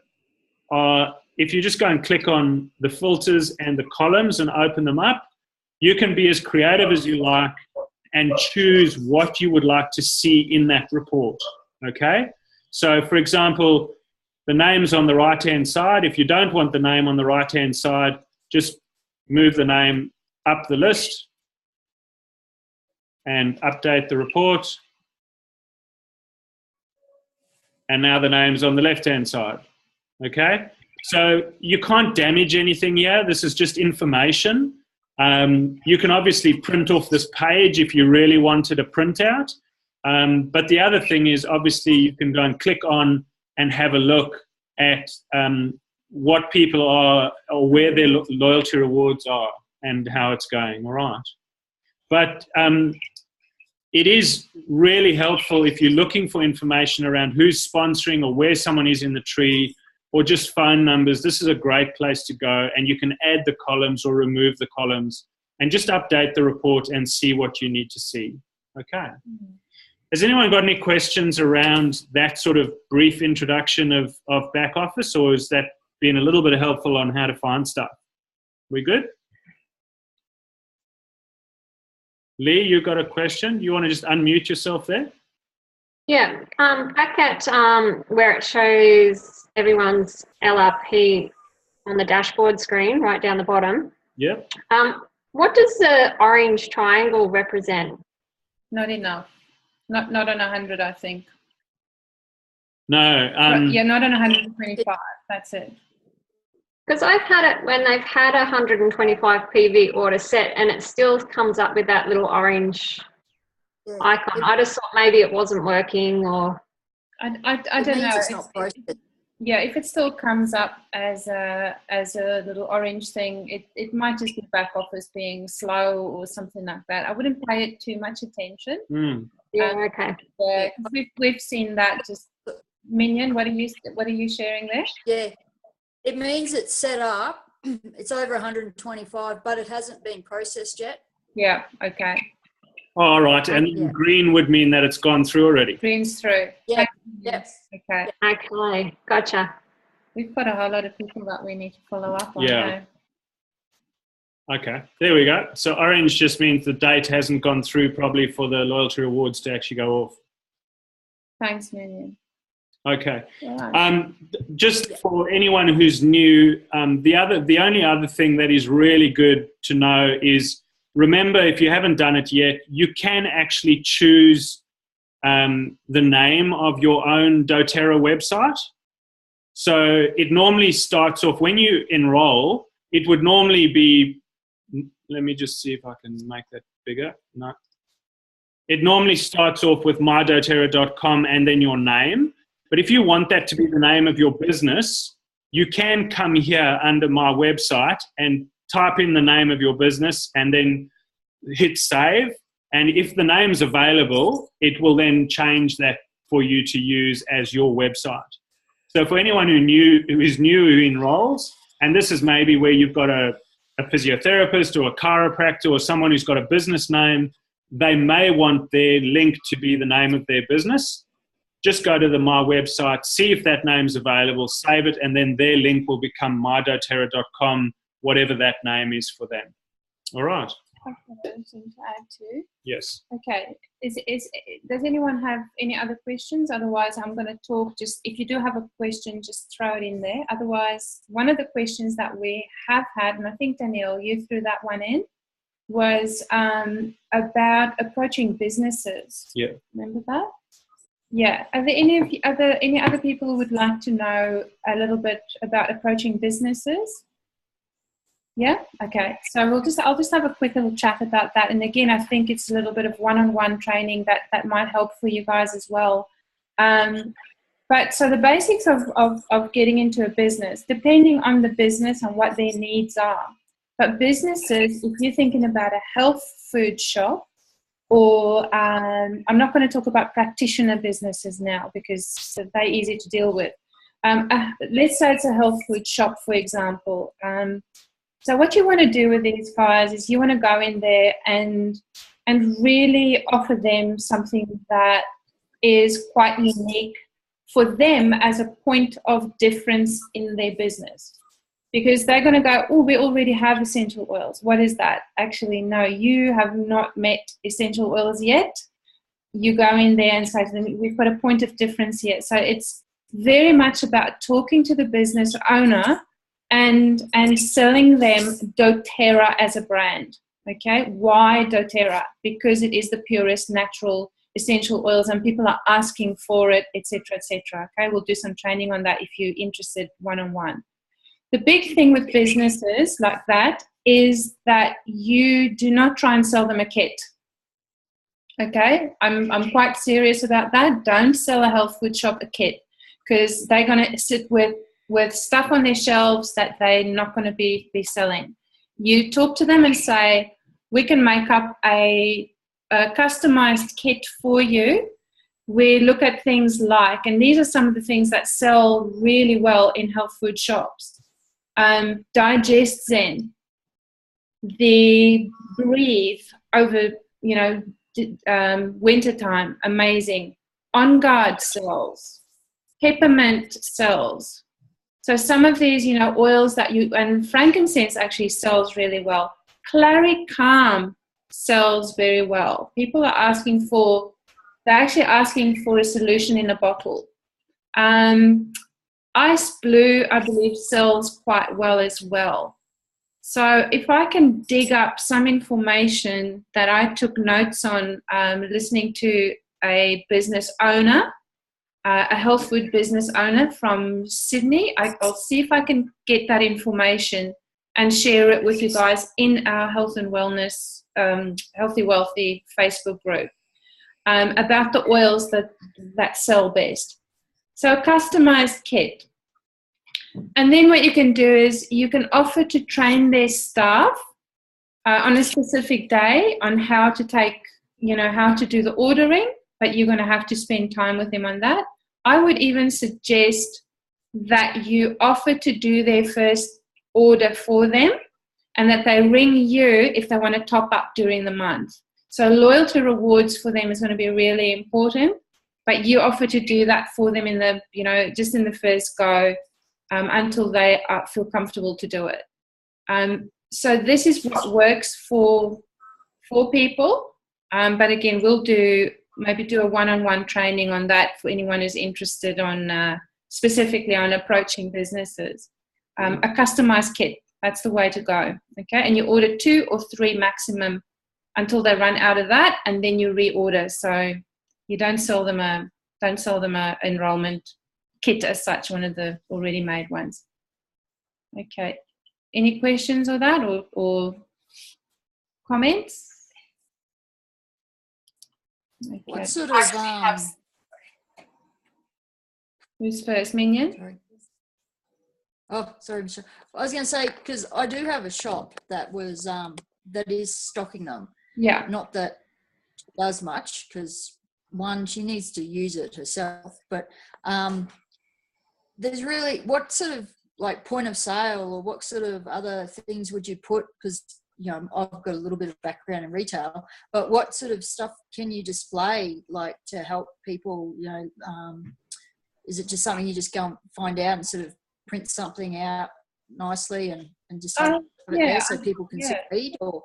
Speaker 2: are, if you just go and click on the filters and the columns and open them up, you can be as creative as you like and choose what you would like to see in that report, okay? So, for example, the name's on the right-hand side. If you don't want the name on the right-hand side, just move the name up the list and update the report. And now the name's on the left-hand side, okay? So you can't damage anything here. This is just information. You can obviously print off this page if you really wanted a printout. But the other thing is, obviously, you can go and click on and have a look at what people are, or where their loyalty rewards are and how it's going, all right? But it is really helpful if you're looking for information around who's sponsoring or where someone is in the tree, or just phone numbers. This is a great place to go, and you can add the columns or remove the columns and just update the report and see what you need to see. Okay. Has anyone got any questions around that sort of brief introduction of back office, or has that been a little bit helpful on how to find stuff? We good? Lee, you got a question? You want to just unmute yourself there?
Speaker 8: Yeah, back at where it shows everyone's LRP on the dashboard screen, right down the bottom.
Speaker 2: Yep.
Speaker 8: What does the orange triangle represent?
Speaker 1: Not enough. Not on 100, I think.
Speaker 2: No.
Speaker 1: Yeah, not on 125. That's it.
Speaker 8: Because I've had it when they've had a 125 PV order set, and it still comes up with that little orange icon. I just thought maybe it wasn't working, or
Speaker 1: I don't know.
Speaker 4: It's not posted.
Speaker 1: Yeah, if it still comes up as a little orange thing, it might just be back office being slow or something like that. I wouldn't pay it too much attention.
Speaker 8: Yeah, okay.
Speaker 1: Yeah, we've seen that. Just Minion, what are you sharing there?
Speaker 4: Yeah, it means it's set up. It's over 125, but it hasn't been processed yet.
Speaker 1: Yeah. Okay.
Speaker 2: All right, and green would mean that it's gone through already.
Speaker 1: Green's through.
Speaker 4: Yeah.
Speaker 1: Yes. Okay.
Speaker 8: Okay, gotcha.
Speaker 1: We've got a whole lot of people that we need to follow up on.
Speaker 2: Yeah. Okay, there we go. So orange just means the date hasn't gone through probably for the loyalty rewards to actually go off.
Speaker 1: Thanks, Minion.
Speaker 2: Okay.
Speaker 1: Right.
Speaker 2: Just for anyone who's new, the only other thing that is really good to know is, remember, if you haven't done it yet, you can actually choose the name of your own doTERRA website. So it normally starts off, when you enroll, it would normally be, let me just see if I can make that bigger. No. It normally starts off with mydoterra.com and then your name. But if you want that to be the name of your business, you can come here under my website and type in the name of your business and then hit save. And if the name's available, it will then change that for you to use as your website. So for anyone who is new, who enrolls, and this is maybe where you've got a physiotherapist or a chiropractor or someone who's got a business name, they may want their link to be the name of their business. Just go to my website, see if that name's available, save it, and then their link will become mydoterra.com, whatever that name is for them. All right.
Speaker 1: Okay, anything to add to?
Speaker 2: Yes.
Speaker 1: Okay. Does anyone have any other questions? Otherwise, I'm going to talk. Just if you do have a question, just throw it in there. Otherwise, one of the questions that we have had, and I think Danielle, you threw that one in, was about approaching businesses.
Speaker 2: Yeah.
Speaker 1: Remember that? Yeah. Are there any other people who would like to know a little bit about approaching businesses? Yeah. Okay. So I'll just have a quick little chat about that. And again, I think it's a little bit of one-on-one training that might help for you guys as well. But so the basics of getting into a business, depending on the business and what their needs are. But businesses, if you're thinking about a health food shop, or I'm not going to talk about practitioner businesses now because they're easy to deal with. let's say it's a health food shop, for example. So what you want to do with these guys is you want to go in there and really offer them something that is quite unique for them as a point of difference in their business. Because they're going to go, oh, we already have essential oils. What is that? Actually, no, you have not met essential oils yet. You go in there and say to them, we've got a point of difference here. So it's very much about talking to the business owner and selling them doTERRA as a brand. Okay, why doTERRA? Because it is the purest natural essential oils and people are asking for it, etc., etc. Okay, we'll do some training on that if you're interested one-on-one. The big thing with businesses like that is that you do not try and sell them a kit. Okay, I'm quite serious about that. Don't sell a health food shop a kit, because they're going to sit with stuff on their shelves that they're not going to be selling. You talk to them and say, we can make up a customized kit for you. We look at things like, and these are some of the things that sell really well in health food shops. Digest Zen, the Breathe over, winter time, amazing. On Guard cells, peppermint cells. So some of these, oils that and frankincense actually sells really well. Clary Calm sells very well. People are they're actually asking for a solution in a bottle. Ice Blue, I believe, sells quite well as well. So if I can dig up some information that I took notes on listening to a business owner, a health food business owner from Sydney, I'll see if I can get that information and share it with you guys in our Health and Wellness, Healthy Wealthy Facebook group about the oils that sell best. So a customized kit. And then what you can do is you can offer to train their staff on a specific day on how to how to do the ordering, but you're going to have to spend time with them on that. I would even suggest that you offer to do their first order for them and that they ring you if they want to top up during the month. So loyalty rewards for them is going to be really important, but you offer to do that for them in the, just in the first go until they feel comfortable to do it. So this is what works for people. But again, we'll maybe do a one-on-one training on that for anyone who's interested on specifically on approaching businesses. A customized kit, that's the way to go. Okay, and you order 2 or 3 maximum until they run out of that, and then you reorder. So you don't sell them a enrollment kit as such, one of the already made ones. Okay, any questions on that or comments? Okay.
Speaker 4: What sort of
Speaker 1: who's first, Minion?
Speaker 4: Sorry. Oh, sorry, Michelle. I was going to say, because I do have a shop that is stocking them.
Speaker 1: Yeah.
Speaker 4: Not that she does much, because one, she needs to use it herself, but there's really, what sort of like point of sale or what sort of other things would you put? Because I've got a little bit of background in retail, but what sort of stuff can you display like to help people? Is it just something you just go and find out and sort of print something out nicely and just have it there so people can see? Or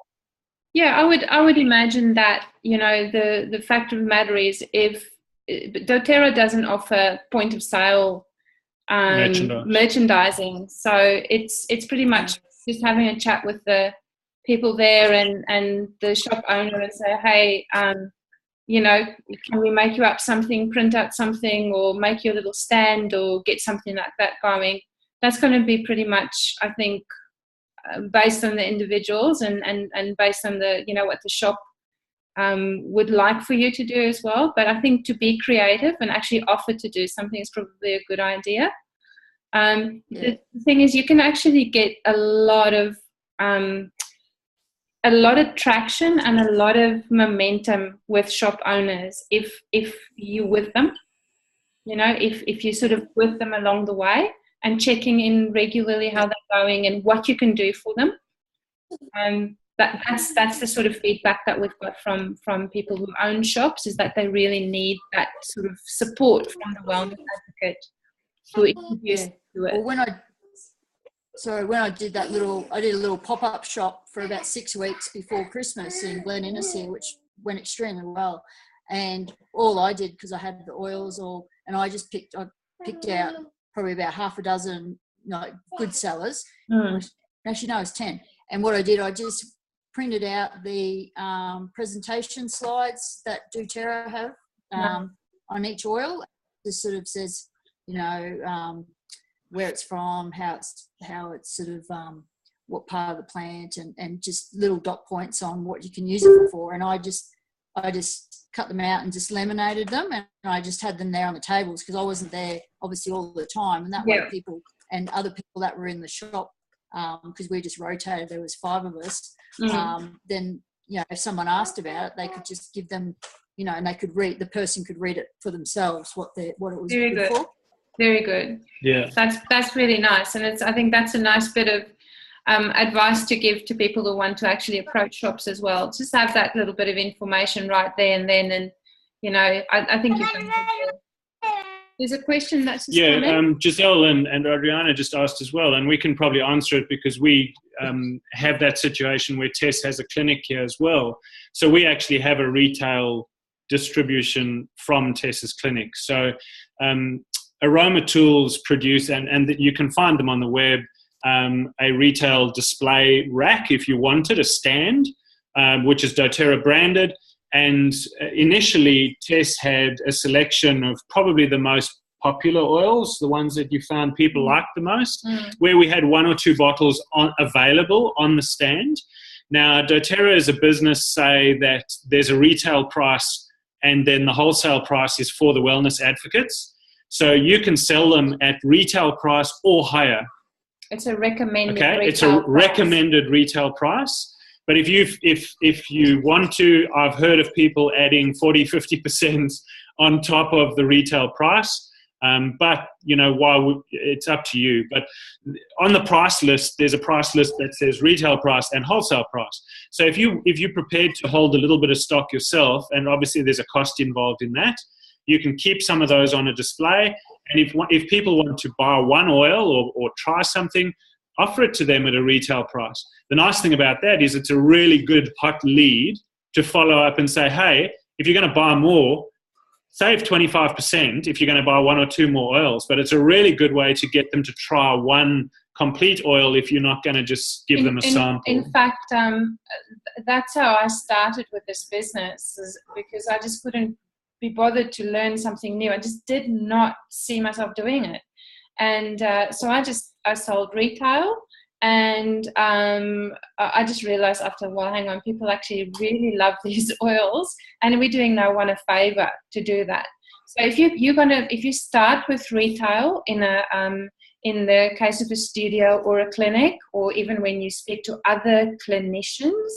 Speaker 1: yeah, I would imagine that the fact of the matter is, if doTERRA doesn't offer point of sale merchandising, so it's pretty much just having a chat with the people there and the shop owner and say, hey, can we make you up something, print out something, or make you a little stand or get something like that going. That's going to be pretty much, I think, based on the individuals and based on the what the shop would like for you to do as well. But I think to be creative and actually offer to do something is probably a good idea. The thing is, you can actually get a lot of traction and a lot of momentum with shop owners if you're with them. you know, if you sort of with them along the way and checking in regularly how they're going and what you can do for them. That's the sort of feedback that we've got from people who own shops, is that they really need that sort of support from the wellness advocate to introduce to it.
Speaker 4: Well, when I did I did a little pop-up shop for about 6 weeks before Christmas in Glen Innes here, which went extremely well. And all I did, because I had the oils and I picked out probably about half a dozen good sellers. Actually, no, it's 10. And what I did, I just printed out the presentation slides that doTERRA have on each oil. This sort of says, where it's from, how it's sort of what part of the plant, and just little dot points on what you can use it for. And I just cut them out and just laminated them, and I just had them there on the tables because I wasn't there obviously all the time, and that way people and other people that were in the shop, because we just rotated, there was 5 of us, then if someone asked about it, they could just give them, and they could read, the person could read it for themselves what it was good for.
Speaker 1: Very good.
Speaker 2: Yeah,
Speaker 1: that's really nice, and I think that's a nice bit of advice to give to people who want to actually approach shops as well. Just have that little bit of information right there and then, and I think you've done good. There's a question that's just come in.
Speaker 2: Giselle and Adriana just asked as well, and we can probably answer it because we have that situation where Tess has a clinic here as well. So we actually have a retail distribution from Tess's clinic. So Aroma Tools produce, and you can find them on the web, a retail display rack if you wanted, a stand, which is doTERRA branded. And initially, Tess had a selection of probably the most popular oils, the ones that you found people liked the most, where we had 1 or 2 bottles available on the stand. Now, doTERRA as a business say that there's a retail price and then the wholesale price is for the wellness advocates. So you can sell them at retail price or higher.
Speaker 1: It's a recommended
Speaker 2: retail
Speaker 1: price.
Speaker 2: It's a recommended retail price. But if you want to, I've heard of people adding 40, 50% on top of the retail price. But, it's up to you. But on the price list, there's a price list that says retail price and wholesale price. So if you're prepared to hold a little bit of stock yourself, and obviously there's a cost involved in that, you can keep some of those on a display. And if people want to buy one oil or try something, offer it to them at a retail price. The nice thing about that is it's a really good hot lead to follow up and say, hey, if you're going to buy more, save 25% if you're going to buy 1 or 2 more oils. But it's a really good way to get them to try one complete oil if you're not going to just give them a sample.
Speaker 1: In fact, that's how I started with this business, because I just couldn't be bothered to learn something new. I just did not see myself doing it. And so I sold retail, and I just realized after a while, hang on, people actually really love these oils, and we're doing no one a favor to do that. So if you start with retail in the case of a studio or a clinic, or even when you speak to other clinicians,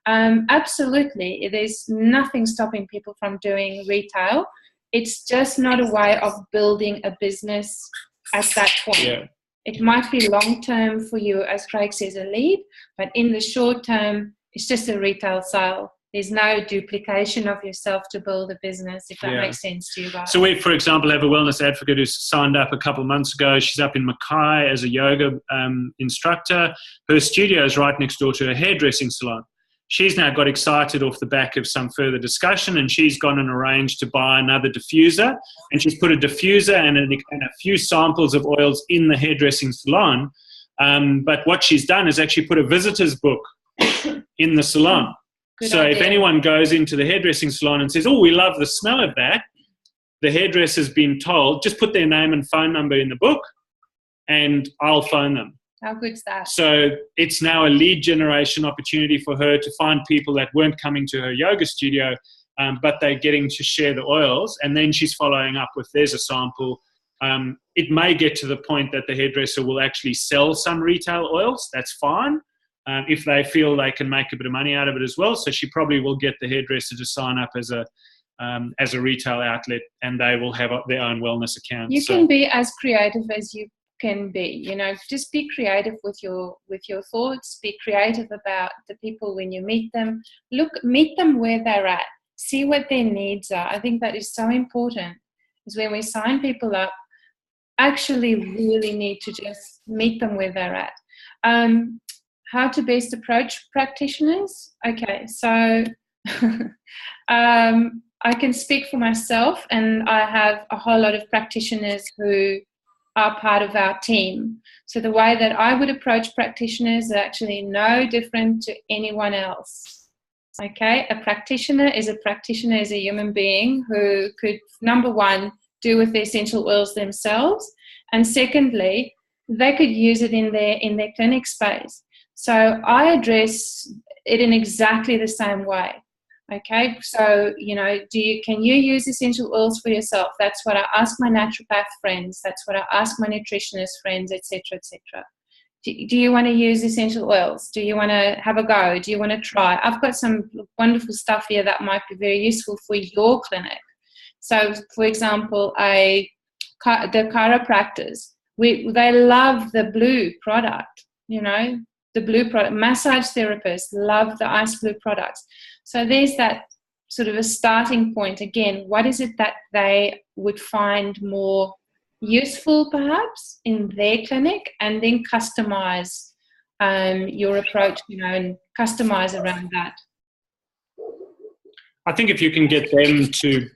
Speaker 1: absolutely, there's nothing stopping people from doing retail. It's just not a way of building a business at that point. Yeah. It might be long-term for you, as Craig says, a lead, but in the short term, it's just a retail sale. There's no duplication of yourself to build a business, if that makes sense to you guys.
Speaker 2: So we, for example, have a wellness advocate who signed up a couple of months ago. She's up in Mackay as a yoga instructor. Her studio is right next door to her hairdressing salon. She's now got excited off the back of some further discussion, and she's gone and arranged to buy another diffuser, and she's put a diffuser and a few samples of oils in the hairdressing salon. But what she's done is actually put a visitor's book in the salon. Good idea. If anyone goes into the hairdressing salon and says, oh, we love the smell of that, the hairdresser's been told, just put their name and phone number in the book and I'll phone them.
Speaker 1: How good's that?
Speaker 2: So it's now a lead generation opportunity for her to find people that weren't coming to her yoga studio, but they're getting to share the oils. And then she's following up with, there's a sample. It may get to the point that the hairdresser will actually sell some retail oils. That's fine. If they feel they can make a bit of money out of it as well. So she probably will get the hairdresser to sign up as a as a retail outlet, and they will have their own wellness account.
Speaker 1: You can be as creative as you can be. Just be creative with your thoughts. Be creative about the people when you meet them. Meet them where they're at. See what their needs are. I think that is so important. Is when we sign people up, actually really need to just meet them where they're at. How to best approach practitioners? Okay, so I can speak for myself, and I have a whole lot of practitioners who are part of our team. So the way that I would approach practitioners is actually no different to anyone else. Okay, a practitioner is a human being who could, number one, do with the essential oils themselves, and secondly, they could use it in their clinic space. So I address it in exactly the same way. Okay, so can you use essential oils for yourself? That's what I ask my naturopath friends. That's what I ask my nutritionist friends, etc., etc. Do you want to use essential oils? Do you want to have a go? Do you want to try? I've got some wonderful stuff here that might be very useful for your clinic. So, for example, the chiropractors, they love the blue product, the blue product. Massage therapists love the ice blue products. So there's that sort of a starting point. Again, what is it that they would find more useful perhaps in their clinic, and then customize your approach, and customize around that.
Speaker 2: I think if you can get them to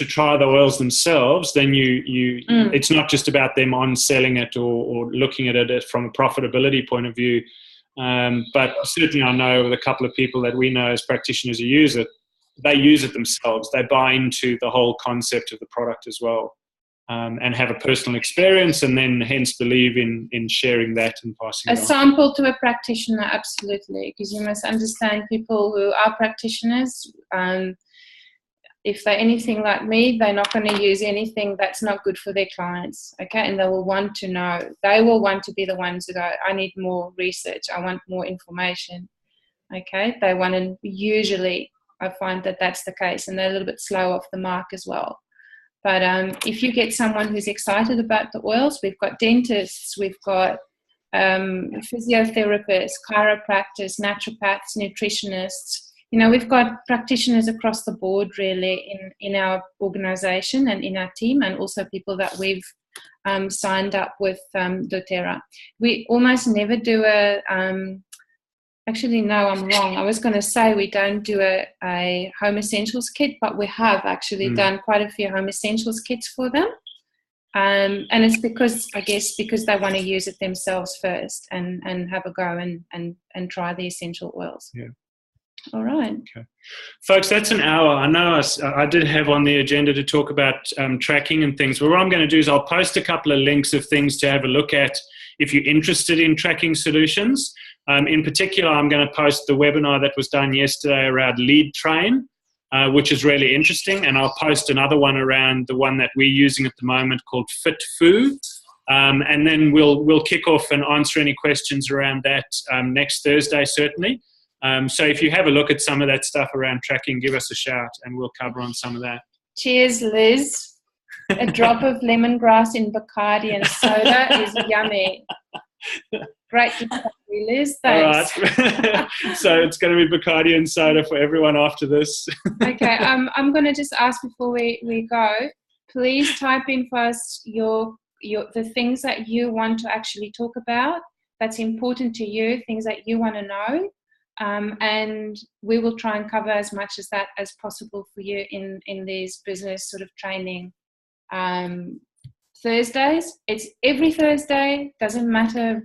Speaker 2: try the oils themselves, then it's not just about them on selling it or looking at it from a profitability point of view. But certainly I know with a couple of people that we know as practitioners who use it, they use it themselves. They buy into the whole concept of the product as well, and have a personal experience, and then hence believe in sharing that and passing it on.
Speaker 1: A sample to a practitioner, absolutely, because you must understand people who are practitioners, if they're anything like me, they're not going to use anything that's not good for their clients, okay? And they will want to know. They will want to be the ones who go, I need more research. I want more information, okay? They want to, usually, I find that that's the case, and they're a little bit slow off the mark as well. But if you get someone who's excited about the oils, we've got dentists, we've got physiotherapists, chiropractors, naturopaths, nutritionists. We've got practitioners across the board really in our organisation and in our team, and also people that we've signed up with doTERRA. We almost never do actually, no, I'm wrong. I was going to say we don't do a home essentials kit, but we have actually done quite a few home essentials kits for them. And it's because they want to use it themselves first and have a go and try the essential oils.
Speaker 2: Yeah.
Speaker 1: All right.
Speaker 2: Okay. Folks, that's an hour. I know I did have on the agenda to talk about tracking and things, but what I'm going to do is I'll post a couple of links of things to have a look at if you're interested in tracking solutions. In particular, I'm going to post the webinar that was done yesterday around Lead Train, which is really interesting, and I'll post another one around the one that we're using at the moment called Fit Food. And then we'll kick off and answer any questions around that next Thursday, certainly. So if you have a look at some of that stuff around tracking, give us a shout and we'll cover on some of that.
Speaker 1: Cheers, Liz. A drop of lemongrass in Bacardi and soda is yummy. Great discovery, Liz. Thanks.
Speaker 2: All right. So it's going to be Bacardi and soda for everyone after this.
Speaker 1: Okay. I'm going to just ask before we go, please type in for us the things that you want to actually talk about, that's important to you, things that you want to know. And we will try and cover as much as that as possible for you in these business sort of training Thursdays. It's every Thursday, doesn't matter,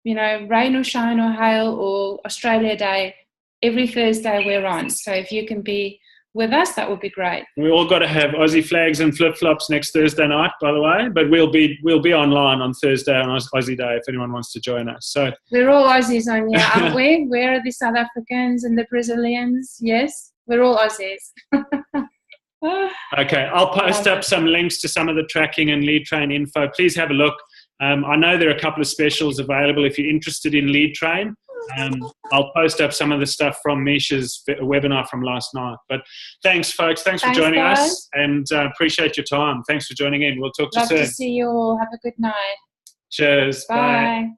Speaker 1: rain or shine or hail or Australia Day, every Thursday we're on. So if you can be with us, that would be great.
Speaker 2: We all got to have Aussie flags and flip-flops next Thursday night, by the way, but we'll be online on Thursday on Aussie Day if anyone wants to join us. So
Speaker 1: we're all Aussies on here, aren't we? Where are the South Africans and the Brazilians? Yes, we're all Aussies.
Speaker 2: Okay, I'll post up some links to some of the tracking and Lead Train info. Please have a look. I know there are a couple of specials available if you're interested in Lead Train. I'll post up some of the stuff from Misha's webinar from last night. But thanks, folks. Thanks for joining us, and appreciate your time. Thanks for joining in. We'll talk to you soon.
Speaker 1: Love to see you all. Have a good night.
Speaker 2: Cheers.
Speaker 1: Bye.